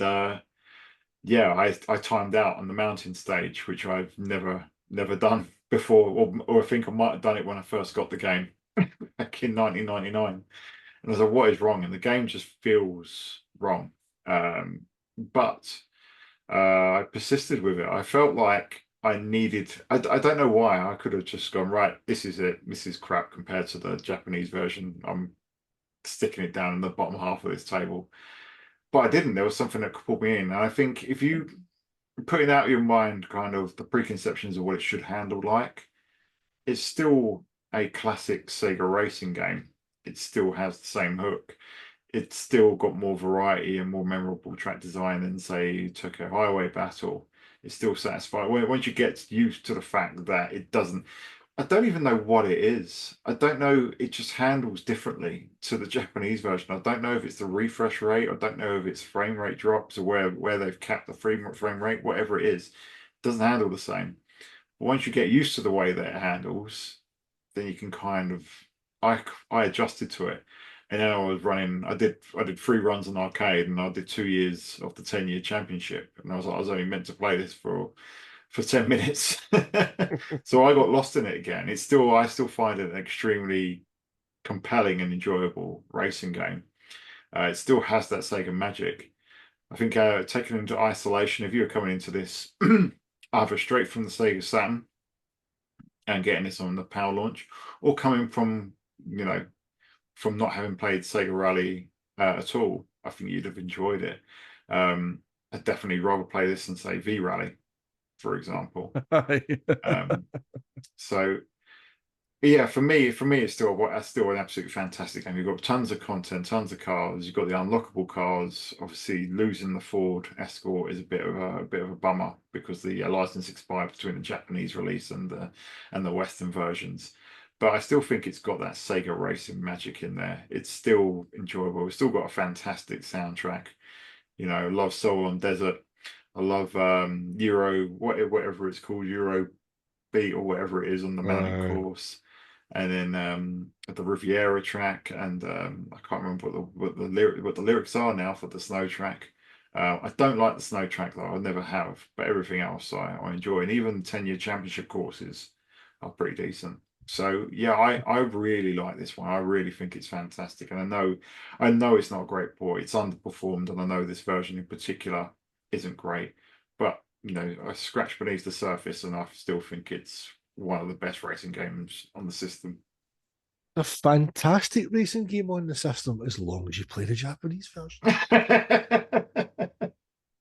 yeah, I timed out on the mountain stage, which I've never done before, or I think I might have done it when I first got the game back in 1999. And I was like, what is wrong? And the game just feels wrong. But I persisted with it. I felt like I don't know why. I could have just gone, right, this is it. This is crap compared to the Japanese version. I'm sticking it down in the bottom half of this table. But I didn't. There was something that pulled me in. And I think if you putting out of your mind kind of the preconceptions of what it should handle like, it's still a classic Sega racing game. It still has the same hook. It's still got more variety and more memorable track design than, say, Tokyo Highway Battle. It's still satisfying. Once you get used to the fact that it doesn't, I don't even know what it is. I don't know. It just handles differently to the Japanese version. I don't know if it's the refresh rate. I don't know if it's frame rate drops, or where they've capped the frame rate. Whatever it is, it doesn't handle the same. But once you get used to the way that it handles, then you can kind of, I adjusted to it. And then I was running. I did 3 runs on arcade, and I did 2 years of the 10-year championship. And I was like, I was only meant to play this for 10 minutes. So I got lost in it again. I still find it an extremely compelling and enjoyable racing game. It still has that Sega magic. I think taken into isolation, if you were coming into this either straight from the Sega Saturn and getting this on the PAL launch, or coming from not having played Sega Rally at all, I think you'd have enjoyed it. I'd definitely rather play this than, say, V Rally, for example. So yeah, for me, it's still an absolutely fantastic game. You've got tons of content, tons of cars. You've got the unlockable cars. Obviously, losing the Ford Escort is a bit of a bummer, because the license expired between the Japanese release and the Western versions. But I still think it's got that Sega racing magic in there. It's still enjoyable. It's still got a fantastic soundtrack. I love Soul on Desert. I love Euro, whatever it's called, Euro Beat or whatever it is on the mountain course. And then the Riviera track, and I can't remember what the lyrics are now for the snow track. I don't like the snow track though. I never have, but everything else I enjoy, and even 10-year championship courses are pretty decent. So yeah, I really like this one. I really think it's fantastic, and I know it's not a great port. It's underperformed, and I know this version in particular isn't great. But I scratch beneath the surface, and I still think it's one of the best racing games on the system. A fantastic racing game on the system, as long as you play the Japanese version.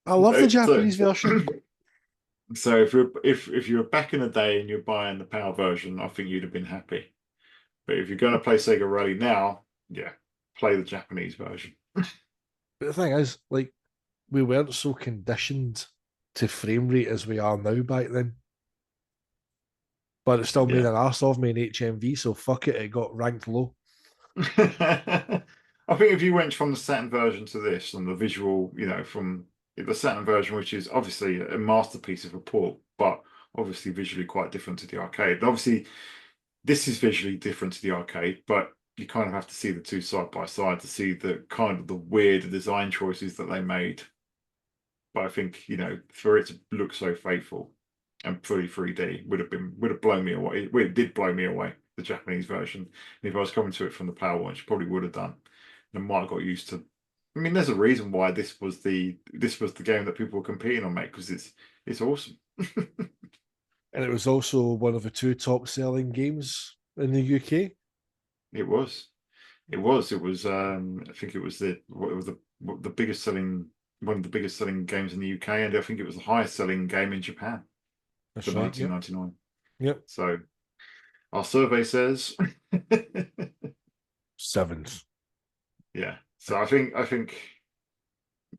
I love the Japanese version. So if you're back in the day and you're buying the PAL version, I think you'd have been happy. But if you're going to play Sega Rally now, yeah, play the Japanese version. But the thing is, like, we weren't so conditioned to frame rate as we are now back then. But it still made an arse of me in HMV, so fuck it, it got ranked low. I think if you went from the Saturn version to this, and the visual, from the Saturn version, which is obviously a masterpiece of a port, but obviously visually quite different to the arcade. And obviously, this is visually different to the arcade, but you kind of have to see the two side by side to see the kind of the weird design choices that they made. But I think, for it to look so faithful and fully 3D would have blown me away. It did blow me away, the Japanese version. And if I was coming to it from the PAL one, probably would have done. And I might have got used to. I mean, there's a reason why this was the game that people were competing on, mate, because it's awesome. And it was also one of the 2 top selling games in the UK. It was. It was. It was. I think it was the biggest selling one of the biggest selling games in the UK, and I think it was the highest selling game in Japan for That's right. Yep. 1999. Yep. So our survey says, Seventh. yeah. So I think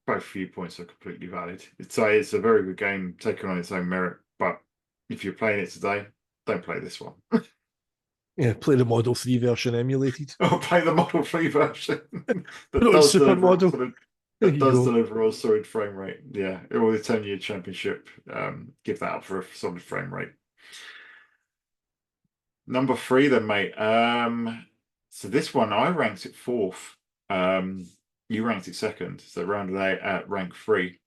both viewpoints are completely valid. It's a very good game, taken on its own merit. But if you're playing it today, don't play this one. Yeah, play the Model 3 version emulated. Or play the Model 3 version that Put it on does Super deliver Model. There you go. a solid frame rate. Yeah, or the 10-year championship. Give that up for a solid frame rate. Number three, then, mate. So this one I ranked it fourth. You ranked it second, so rounded out at rank three.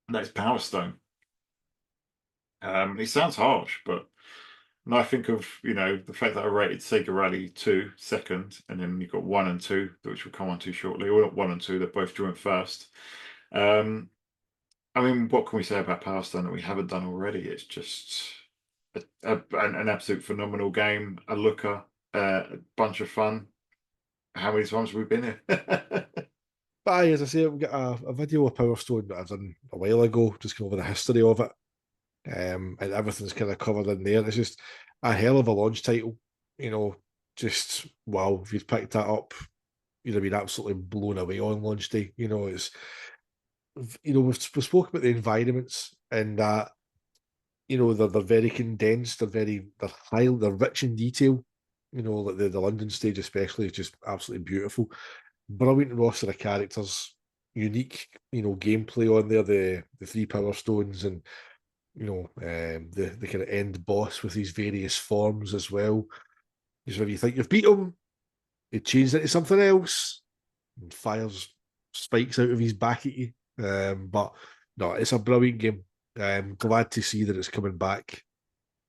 And that's Power Stone. It sounds harsh, but when I think of, the fact that I rated Sega Rally 2 second, and then you've got 1 and 2, which we'll come on to shortly, or not 1 and 2, they're both joint first. I mean, what can we say about Power Stone that we haven't done already? It's just an absolute phenomenal game, a looker, a bunch of fun. How many times have we been here? But aye, as I say, I've got a video of Power Stone that I've done a while ago, just going over the history of it. And everything's kind of covered in there. It's just a hell of a launch title, you know. Just wow, if you'd picked that up, you'd have been absolutely blown away on launch day. It's we've spoken about the environments and that they're very condensed, they're high, they're rich in detail. Like the London stage especially is just absolutely beautiful. Brilliant roster of characters, unique gameplay on there. The three power stones and the kind of end boss with these various forms as well. Because when you think you've beat him, it changes into something else and fires spikes out of his back at you. But no, it's a brilliant game. I'm glad to see that it's coming back,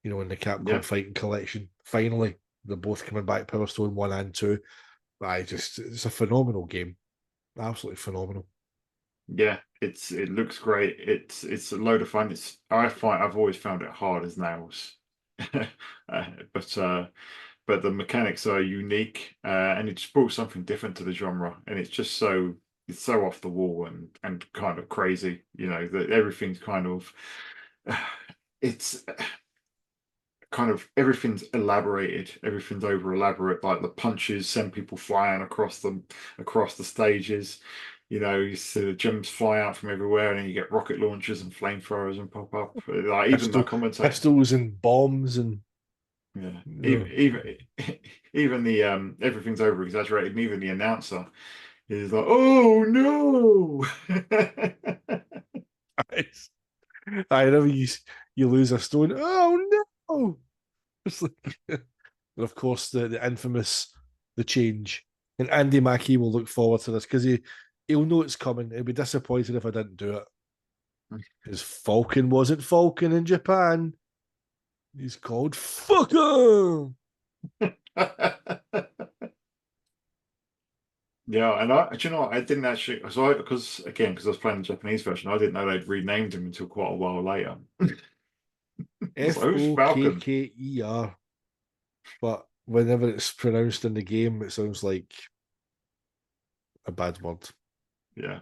in the Yeah, Capcom Fighting Collection. Finally, they're both coming back, Power Stone 1 and 2. It's a phenomenal game. Absolutely phenomenal. yeah. It looks great. It's a load of fun. I've always found it hard as nails, uh, but uh, but the mechanics are unique, and it just brought something different to the genre. And it's so off the wall and kind of crazy. That everything's kind of it's kind of everything's elaborated, everything's over elaborate. Like the punches send people flying across the stages. You see the gems fly out from everywhere, and then you get rocket launchers and flamethrowers and pop up. Like even the commentator, Pistols and bombs and yeah, uh, even the everything's over exaggerated, and even the announcer is like, "Oh no!" I know you lose a stone. Oh no! It's like, and of course the infamous the change. And Andy Mackey will look forward to this because he'll know it's coming. He'll be disappointed if I didn't do it. Because Falcon wasn't Falcon in Japan. He's called Fucker. Yeah, and do you know what? I didn't actually, because I was playing the Japanese version, I didn't know they'd renamed him until quite a while later. It's like, F who's O K Falcon? K E R. But whenever it's pronounced in the game, it sounds like a bad word. Yeah,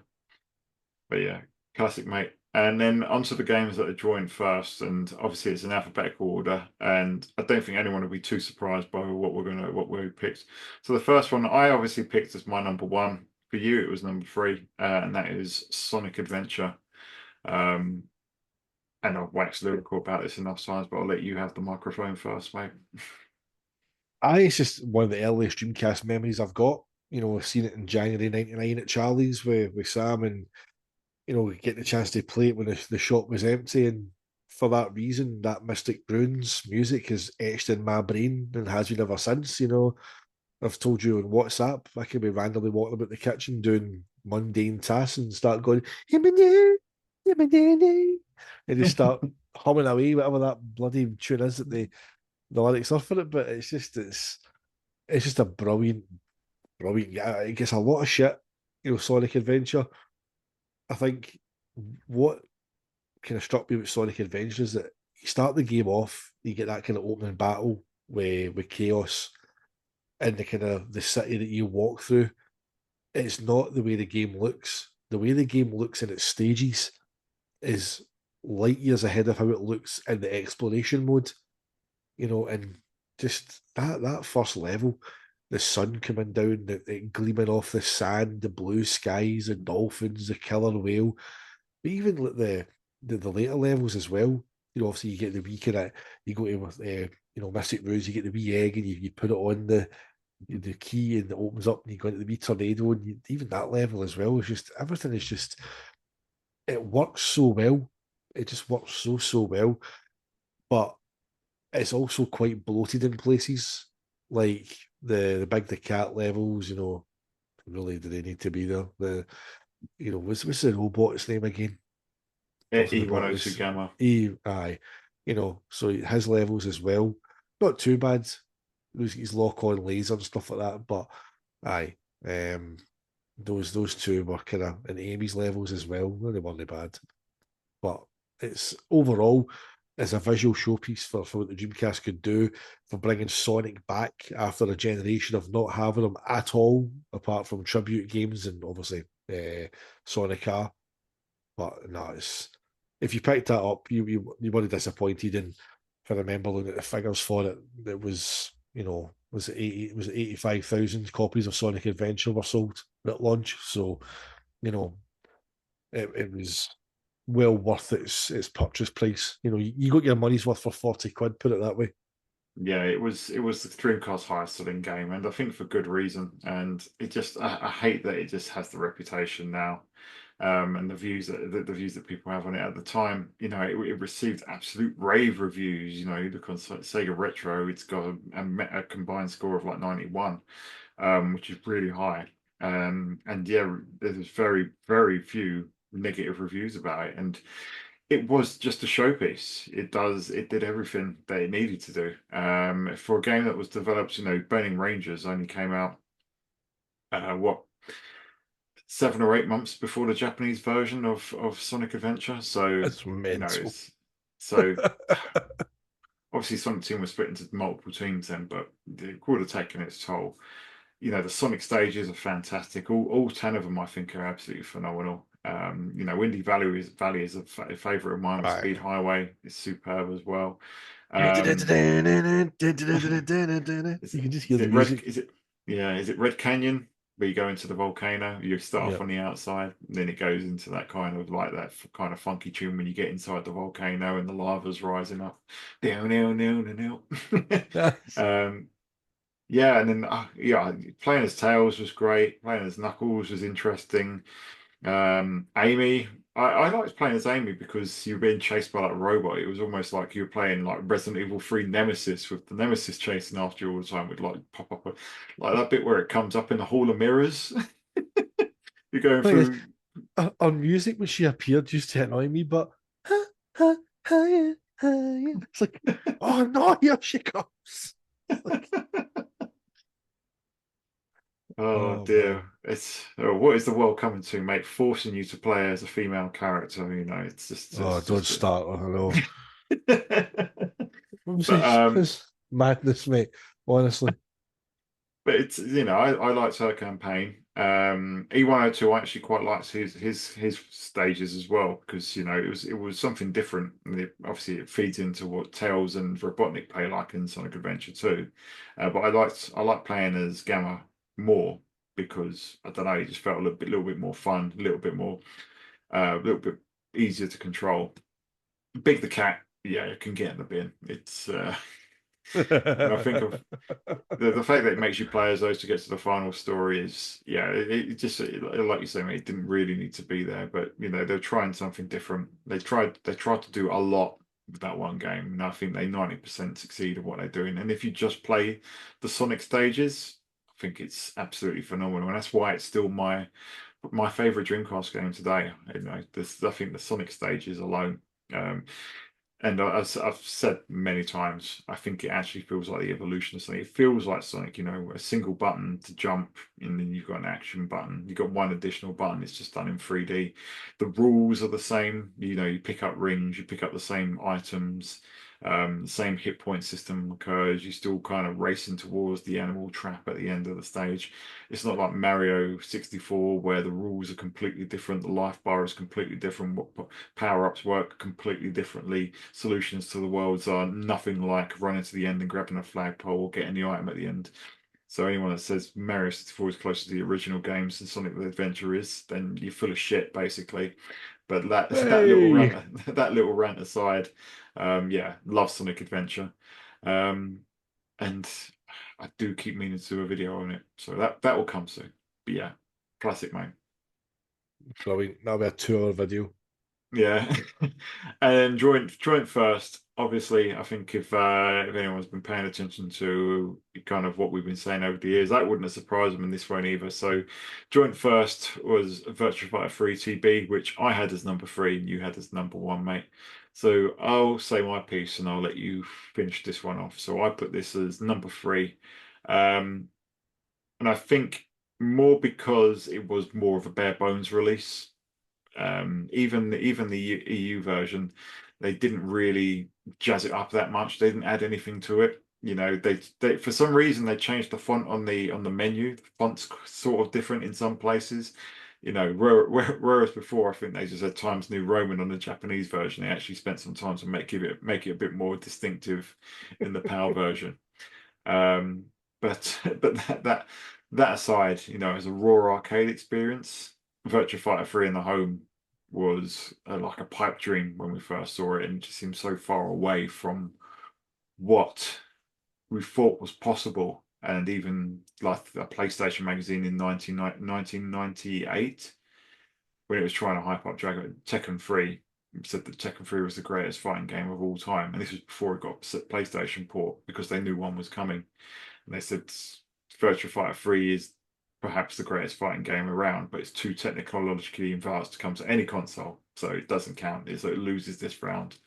but yeah, classic, mate. And then onto the games that are joined first, and obviously it's in alphabetical order, and I don't think anyone will be too surprised by what we picked. So the first one I obviously picked as my number one. For you, it was number three, and that is Sonic Adventure. Um, and I've waxed lyrical about this enough times, but I'll let you have the microphone first, mate. It's just one of the earliest Dreamcast memories I've got. I've seen it in January '99 at Charlie's with Sam, and get the chance to play it when the shop was empty. And for that reason, that Mystic Bruins music is etched in my brain and has been ever since. I've told you on WhatsApp, I could be randomly walking about the kitchen doing mundane tasks and start going, "Himini, himini," and just start humming away, whatever that bloody tune is that the lyrics are for it. But it's just a brilliant. Yeah, it gets a lot of shit. Sonic Adventure. I think what kind of struck me with Sonic Adventure is that you start the game off, you get that kind of opening battle with chaos in the kind of the city that you walk through. It's not the way the game looks. The way the game looks in its stages is light years ahead of how it looks in the exploration mode, and just that first level, the sun coming down, it gleaming off the sand, the blue skies, the dolphins, the killer whale, but even like the later levels as well. Obviously you get the wee kind of, you go to Mystic Rose, you get the wee egg and you put it on the key and it opens up and you go into the wee tornado and even that level as well is just everything is just it works so well. It just works so well, but it's also quite bloated in places, like the big the cat levels. Really, do they need to be there? What's the robot's name again? Off at the bottom E102 is Gamma. aye. So his levels as well, not too bad. His lock on laser and stuff like that, but aye, those two were kind of in Amy's levels as well. They weren't bad, but it's overall as a visual showpiece for what the Dreamcast could do for bringing Sonic back after a generation of not having him at all, apart from tribute games and obviously Sonic R. But no, if you picked that up, you weren't disappointed. And if I remember looking at the figures for it, it was was it 85,000 copies of Sonic Adventure were sold at launch. So you know it was well worth its purchase price. You got your money's worth for 40 quid. Put it that way. Yeah, it was the Dreamcast highest selling game, and I think for good reason. And it just I hate that it just has the reputation now, and the views that people have on it at the time. It received absolute rave reviews. You look on Sega Retro, it's got a combined score of like 91, which is really high. And yeah, there's very very few negative reviews about it, and it was just a showpiece. It did everything that it needed to do. For a game that was developed, Burning Rangers only came out, what, 7 or 8 months before the Japanese version of Sonic Adventure. So, It's mental. it's so obviously Sonic Team was split into multiple teams then, but it would have taken its toll. The Sonic stages are fantastic. All 10 of them, I think, are absolutely phenomenal. Windy Valley is a favorite of mine. With Speed Aye. Highway is superb as well. You Um, can just hear is the it Red? music. Is it Yeah? Is it Red Canyon? Where you go into the volcano, you start off Yeah. on the outside, and then it goes into that kind of like that kind of funky tune when you get inside the volcano and the lava's rising up. Down, down, down, down. um, yeah, and then yeah, playing as Tails was great. Playing as Knuckles was interesting. Amy, I liked playing as Amy because you were being chased by that robot. It was almost like you were playing like Resident Evil 3 Nemesis with the Nemesis chasing after you all the time. Would like pop up like that bit where it comes up in the Hall of Mirrors. You're going Thing is, through. her music when she appeared used to annoy me, but it's like, oh no, here she comes. Like, Oh oh dear, man. what is the world coming to, mate? Forcing you to play as a female character. It's just Oh, it's don't just. start. I know. But It's madness, mate. Honestly. But I liked her campaign. E102, I actually quite liked his stages as well because it was something different. And obviously, it feeds into what Tails and Robotnik play like in Sonic Adventure 2. But I like playing as Gamma more because I don't know, it just felt a little bit more fun, a little bit easier to control. Big the Cat, yeah, it can get in the bin. It's when I think of the fact that it makes you play as those to get to the final story is, yeah, it just like you say, mate, it didn't really need to be there, but they're trying something different. They tried to do a lot with that one game, and I think they 90% succeed at what they're doing. And if you just play the Sonic stages, I think it's absolutely phenomenal, and that's why it's still my favorite Dreamcast game today. I think the Sonic stages alone. Um, and as I've said many times, I think it actually feels like the evolution of Sonic. It feels like Sonic, a single button to jump, and then you've got an action button. You've got one additional button. It's just done in 3D. The rules are the same. You pick up rings, you pick up the same items. Same hit point system occurs. You still kind of racing towards the animal trap at the end of the stage. It's not like Mario 64 where the rules are completely different, the life bar is completely different, what power-ups work completely differently. Solutions to the worlds are nothing like running to the end and grabbing a flagpole or getting the item at the end. So anyone that says Mario 64 is closer to the original games than Sonic the Adventure is, then you're full of shit, basically. But that little Hey, rant that little rant aside, yeah, love Sonic Adventure, um, and I do keep meaning to do a video on it, so that will come soon. But yeah, classic, mate. brilliant. That'll be a 2 hour video. Yeah, and joint first. Obviously, I think if anyone's been paying attention to kind of what we've been saying over the years, that wouldn't have surprised them in this one either. So, joint first was Virtua Fighter 3 TB, which I had as number three and you had as number one, mate. So I'll say my piece and I'll let you finish this one off. So I put this as number three, um, and I think more because it was more of a bare bones release. Even the EU version, they didn't really jazz it up that much. They didn't add anything to it. You know, they for some reason they changed the font on the menu. The font's sort of different in some places. You know, whereas before I think they just had Times New Roman on the Japanese version. They actually spent some time to make it a bit more distinctive in the PAL version. Um, but that aside, you know, as a raw arcade experience, Virtua Fighter 3 in the home was like a pipe dream when we first saw it, and it just seemed so far away from what we thought was possible. And even like a PlayStation magazine in 1998, when it was trying to hype up Dragon Tekken 3, said that Tekken 3 was the greatest fighting game of all time. And this was before it got PlayStation port because they knew one was coming. And they said Virtua Fighter 3 is perhaps the greatest fighting game around, but it's too technologically advanced to come to any console, so it doesn't count. So it loses this round.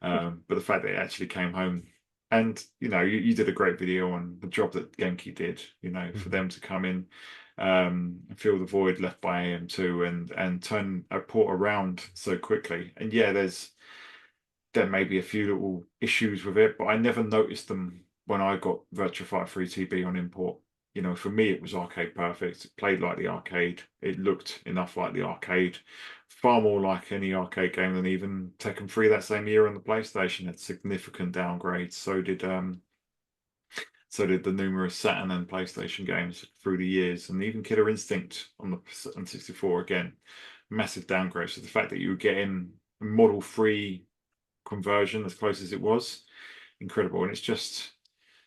But the fact that it actually came home, and you know, you did a great video on the job that Genki did. You know, for Mhm. them to come in, and fill the void left by AM2 and turn a port around so quickly. And yeah, there may be a few little issues with it, but I never noticed them when I got Virtua Fighter 3 TB on import. You know, for me, it was arcade perfect. It played like the arcade. It looked enough like the arcade. Far more like any arcade game than even Tekken 3 that same year on the PlayStation had significant downgrades. So did the numerous Saturn and PlayStation games through the years, and even Killer Instinct on the on 64 again, massive downgrades. So the fact that you were getting Model 3 conversion as close as it was, incredible. And it's just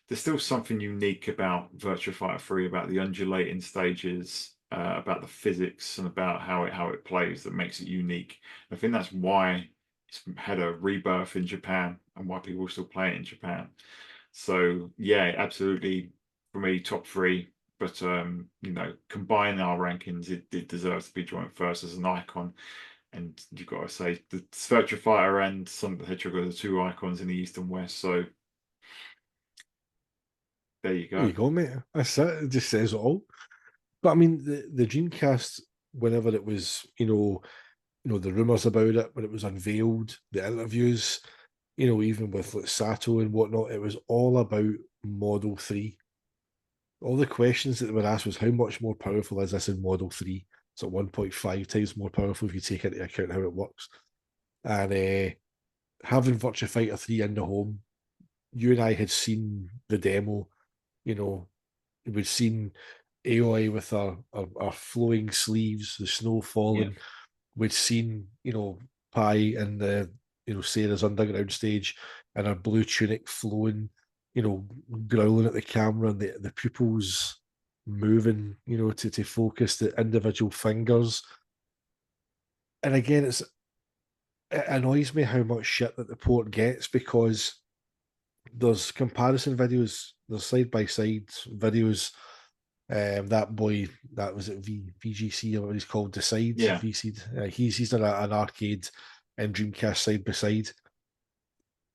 there's still something unique about Virtua Fighter 3, about the undulating stages, about the physics, and about how it plays that makes it unique. I think that's why it's had a rebirth in Japan and why people still play it in Japan. So yeah, absolutely for me, top three. But you know, combining our rankings, it deserves to be joint first as an icon. And you've got to say the Virtua Fighter and Sonic the Hedgehog are the two icons in the East and West. So there you There go. you go, mate. That's it. It just says it all. But I mean, the Dreamcast, whenever it was, the rumors about it, when it was unveiled, the interviews, even with like Sato and whatnot, it was all about Model 3. All the questions that they were asked was how much more powerful is this in Model 3? It's at 1.5 times more powerful if you take into account how it works. And having Virtua Fighter 3 in the home, you and I had seen the demo, you know, we'd seen AOI with our flowing sleeves, the snow Yeah, falling. We'd seen, Pi in the, Sarah's underground stage and her blue tunic flowing, growling at the camera and the pupils moving, to focus the individual fingers. And again, it annoys me how much shit that the port gets because there's comparison videos, there's side by side videos. That boy, that was it, VGC or what he's called, Decide, yeah, VC. He's done an arcade and Dreamcast side by side,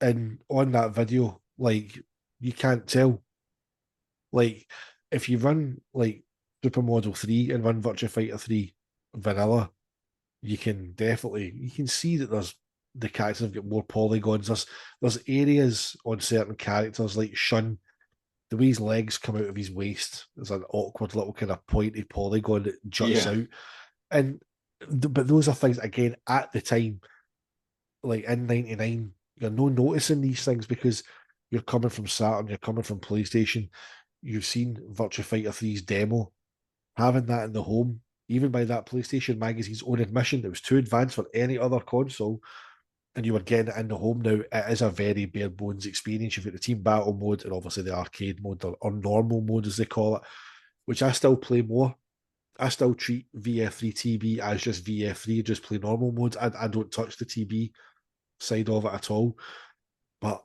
and on that video, like you can't tell. Like if you run like Supermodel 3 and run Virtua Fighter 3 vanilla, you can see that there's the characters have got more polygons. There's areas on certain characters like Shun, the way his legs come out of his waist. There's an awkward little kind of pointy polygon that juts Yeah. out. And but those are things again at the time, like in '99, you're no noticing these things because you're coming from Saturn, you're coming from PlayStation. You've seen Virtua Fighter 3's demo, having that in the home, even by that PlayStation Magazine's own admission, it was too advanced for any other console, and you were getting it in the home now. It is a very bare bones experience. You've got the team battle mode and obviously the arcade mode, or normal mode as they call it, which I still play more. I still treat VF3 TB as just VF3, just play normal mode. I don't touch the TB side of it at all. But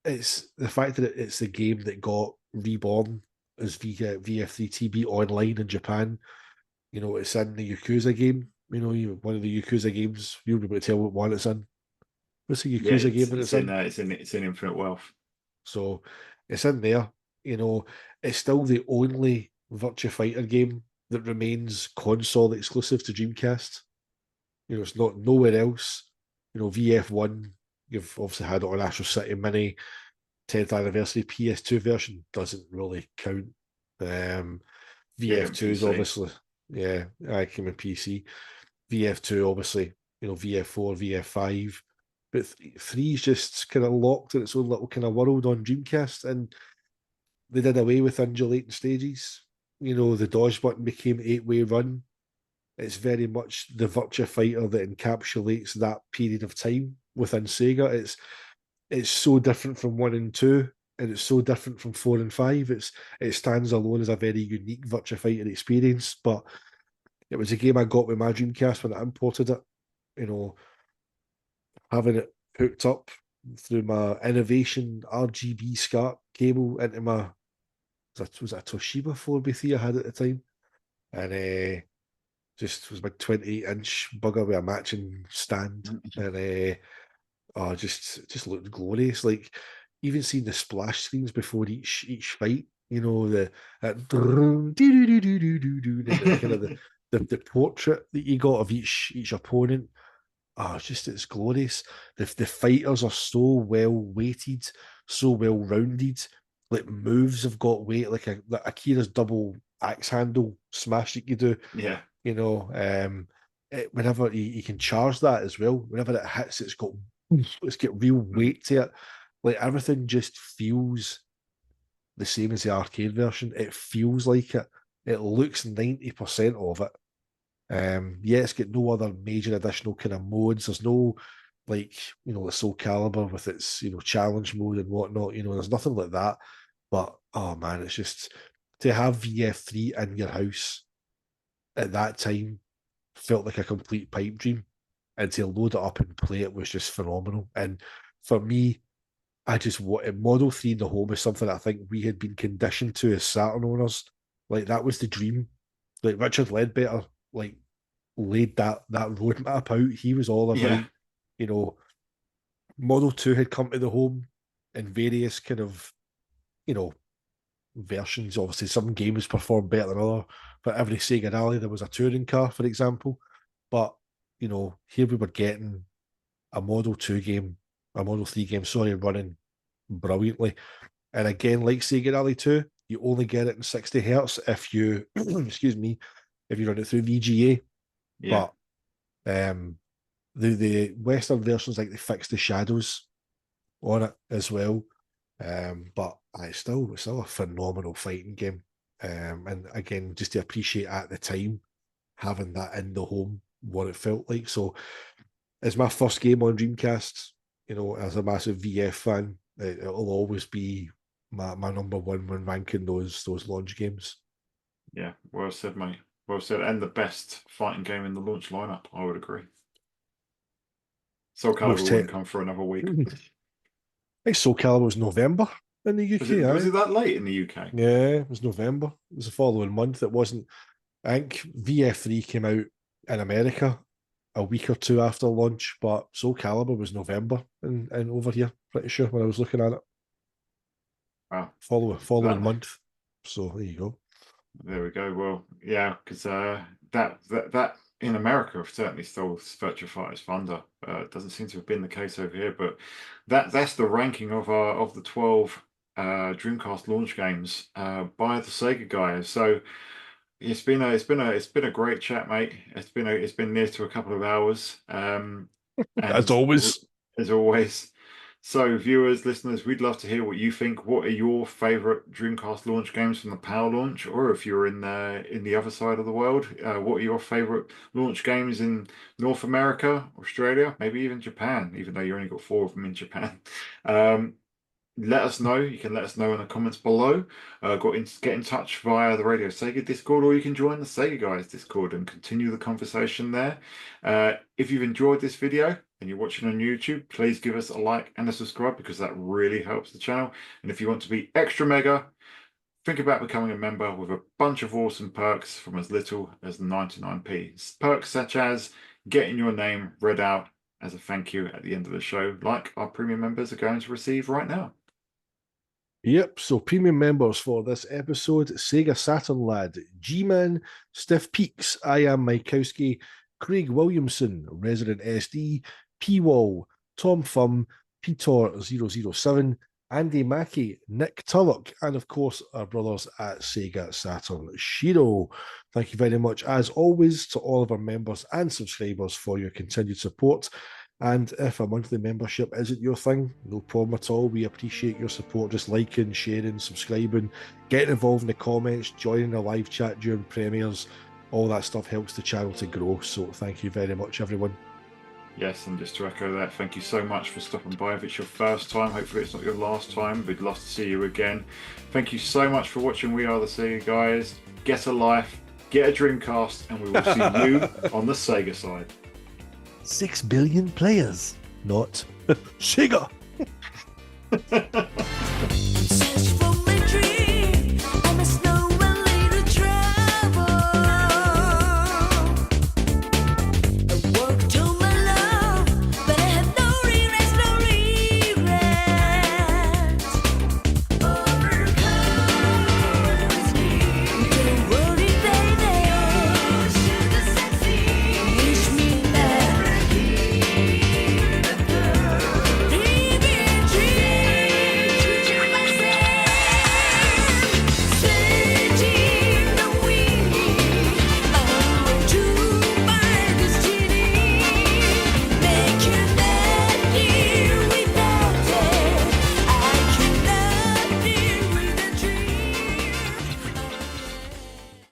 it's the fact that it's the game that got reborn as VF3 TB online in Japan. You know, it's in the Yakuza game. You know, one of the Yakuza games. You'll be able to tell what one it's in. What's the Yeah, Yakuza game that it's in? it's in Infinite Wealth. So it's in there. You know, it's still the only Virtua Fighter game that remains console exclusive to Dreamcast. You know, it's not nowhere else. You know, VF1, you've obviously had it on Astro City Mini, 10th anniversary PS2 version doesn't really count. VF2 is PC. obviously, yeah, I came in PC. VF2, obviously, you know, VF4, VF5. But three is just kind of locked in its own little kind of world on Dreamcast, and they did away with undulating stages. You know, the dodge button became 8-way run. It's very much the Virtua Fighter that encapsulates that period of time within Sega. It's so different from 1 and 2, and it's so different from 4 and 5. It stands alone as a very unique Virtua Fighter experience. But it was a game I got with my Dreamcast when I imported it. You know, having it hooked up through my Innovation RGB SCART cable into my was that a Toshiba 4x3 I had at the time, and just was my 28-inch bugger with a matching stand, and just looked glorious. Like even seeing the splash screens before each fight, you know, the kind of the portrait that you got of each opponent. Oh, it's glorious. The fighters are so well weighted, so well rounded. Like moves have got weight, like Akira's double axe handle smash that you do. Yeah. You know, whenever you can charge that as well. Whenever it hits, it's got real weight to it. Like everything just feels the same as the arcade version. It feels like it. It looks 90% of it. Yeah, it's got no other major additional kind of modes. There's no like, you know, the Soul Calibur with its, you know, challenge mode and whatnot. You know, there's nothing like that. But oh man, it's just to have VF3 in your house at that time felt like a complete pipe dream. And to load it up and play it was just phenomenal. And for me, I just wanted Model 3 in the home is something I think we had been conditioned to as Saturn owners. Like that was the dream. Like Richard Ledbetter, like laid that roadmap out. He was all about, Yeah. you know, Model 2 had come to the home in various kind of, you know, versions. Obviously, some games perform better than other. For every Sega Rally, there was a touring car, for example. But, you know, here we were getting a Model 2 game, a Model 3 game, sorry, running brilliantly. And again, like Sega Rally 2, you only get it in 60 hertz if you, excuse me, if you run it through VGA. Yeah. But the Western versions, like they fixed the shadows on it as well. But it's still a phenomenal fighting game. And again, just to appreciate at the time having that in the home, what it felt like. So it's my first game on Dreamcast. You know, as a massive VF fan, it'll always be my number one when ranking those launch games. Yeah. Well said, mate. Well said. And the best fighting game in the launch lineup, I would agree. Soul Calibur Most wouldn't come for another I week. think Soul Calibur was November in the UK. Was Aye. it that late in the UK? Yeah, it was November. It was the following month. It wasn't. I think VF3 came out in America a week or two after launch, but Soul Calibur was November and over here, pretty sure when I was looking at it. Wow. Following That month. So there you go. there we go. Well, yeah, because that in America have certainly stole Virtua Fighter's thunder. Doesn't seem to have been the case over here, but that's the ranking of the 12 Dreamcast launch games by the Sega guys. So it's been a great chat, mate. It's been near to a couple of hours. As And always. as always. So, viewers, listeners, we'd love to hear what you think. What are your favorite Dreamcast launch games from the Power launch, or if you're in the other side of the world, what are your favorite launch games in North America, Australia, maybe even Japan? Even though you only got 4 of them in Japan. Um, Let us know. You can let us know in the comments below. Get in touch via the Radio Sega Discord, or you can join the Sega Guys Discord and continue the conversation there. If you've enjoyed this video and you're watching on YouTube, please give us a like and a subscribe, because that really helps the channel. And if you want to be extra mega, think about becoming a member with a bunch of awesome perks from as little as 99p. Perks such as getting your name read out as a thank you at the end of the show, like our premium members are going to receive right now. Yep, so premium members for this episode: Sega Saturn Lad, G-Man, Stiff Peaks, I Am Mikowski, Craig Williamson, Resident SD, P-Wall, Tom Fum, Peter007, Andy Mackey, Nick Tullock, and of course our brothers at Sega Saturn Shiro. Thank you very much, as always, to all of our members and subscribers for your continued support. And if a monthly membership isn't your thing, no problem at all. We appreciate your support, just liking, sharing, subscribing, getting involved in the comments, joining the live chat during premieres. All that stuff helps the channel to grow. So thank you very much, everyone. Yes, and just to echo that, thank you so much for stopping by. If it's your first time, hopefully it's not your last time. We'd love to see you again. Thank you so much for watching. We are the Sega Guys. Get a life, get a Dreamcast, and we will see you on the Sega side. 6 billion players, not Sega.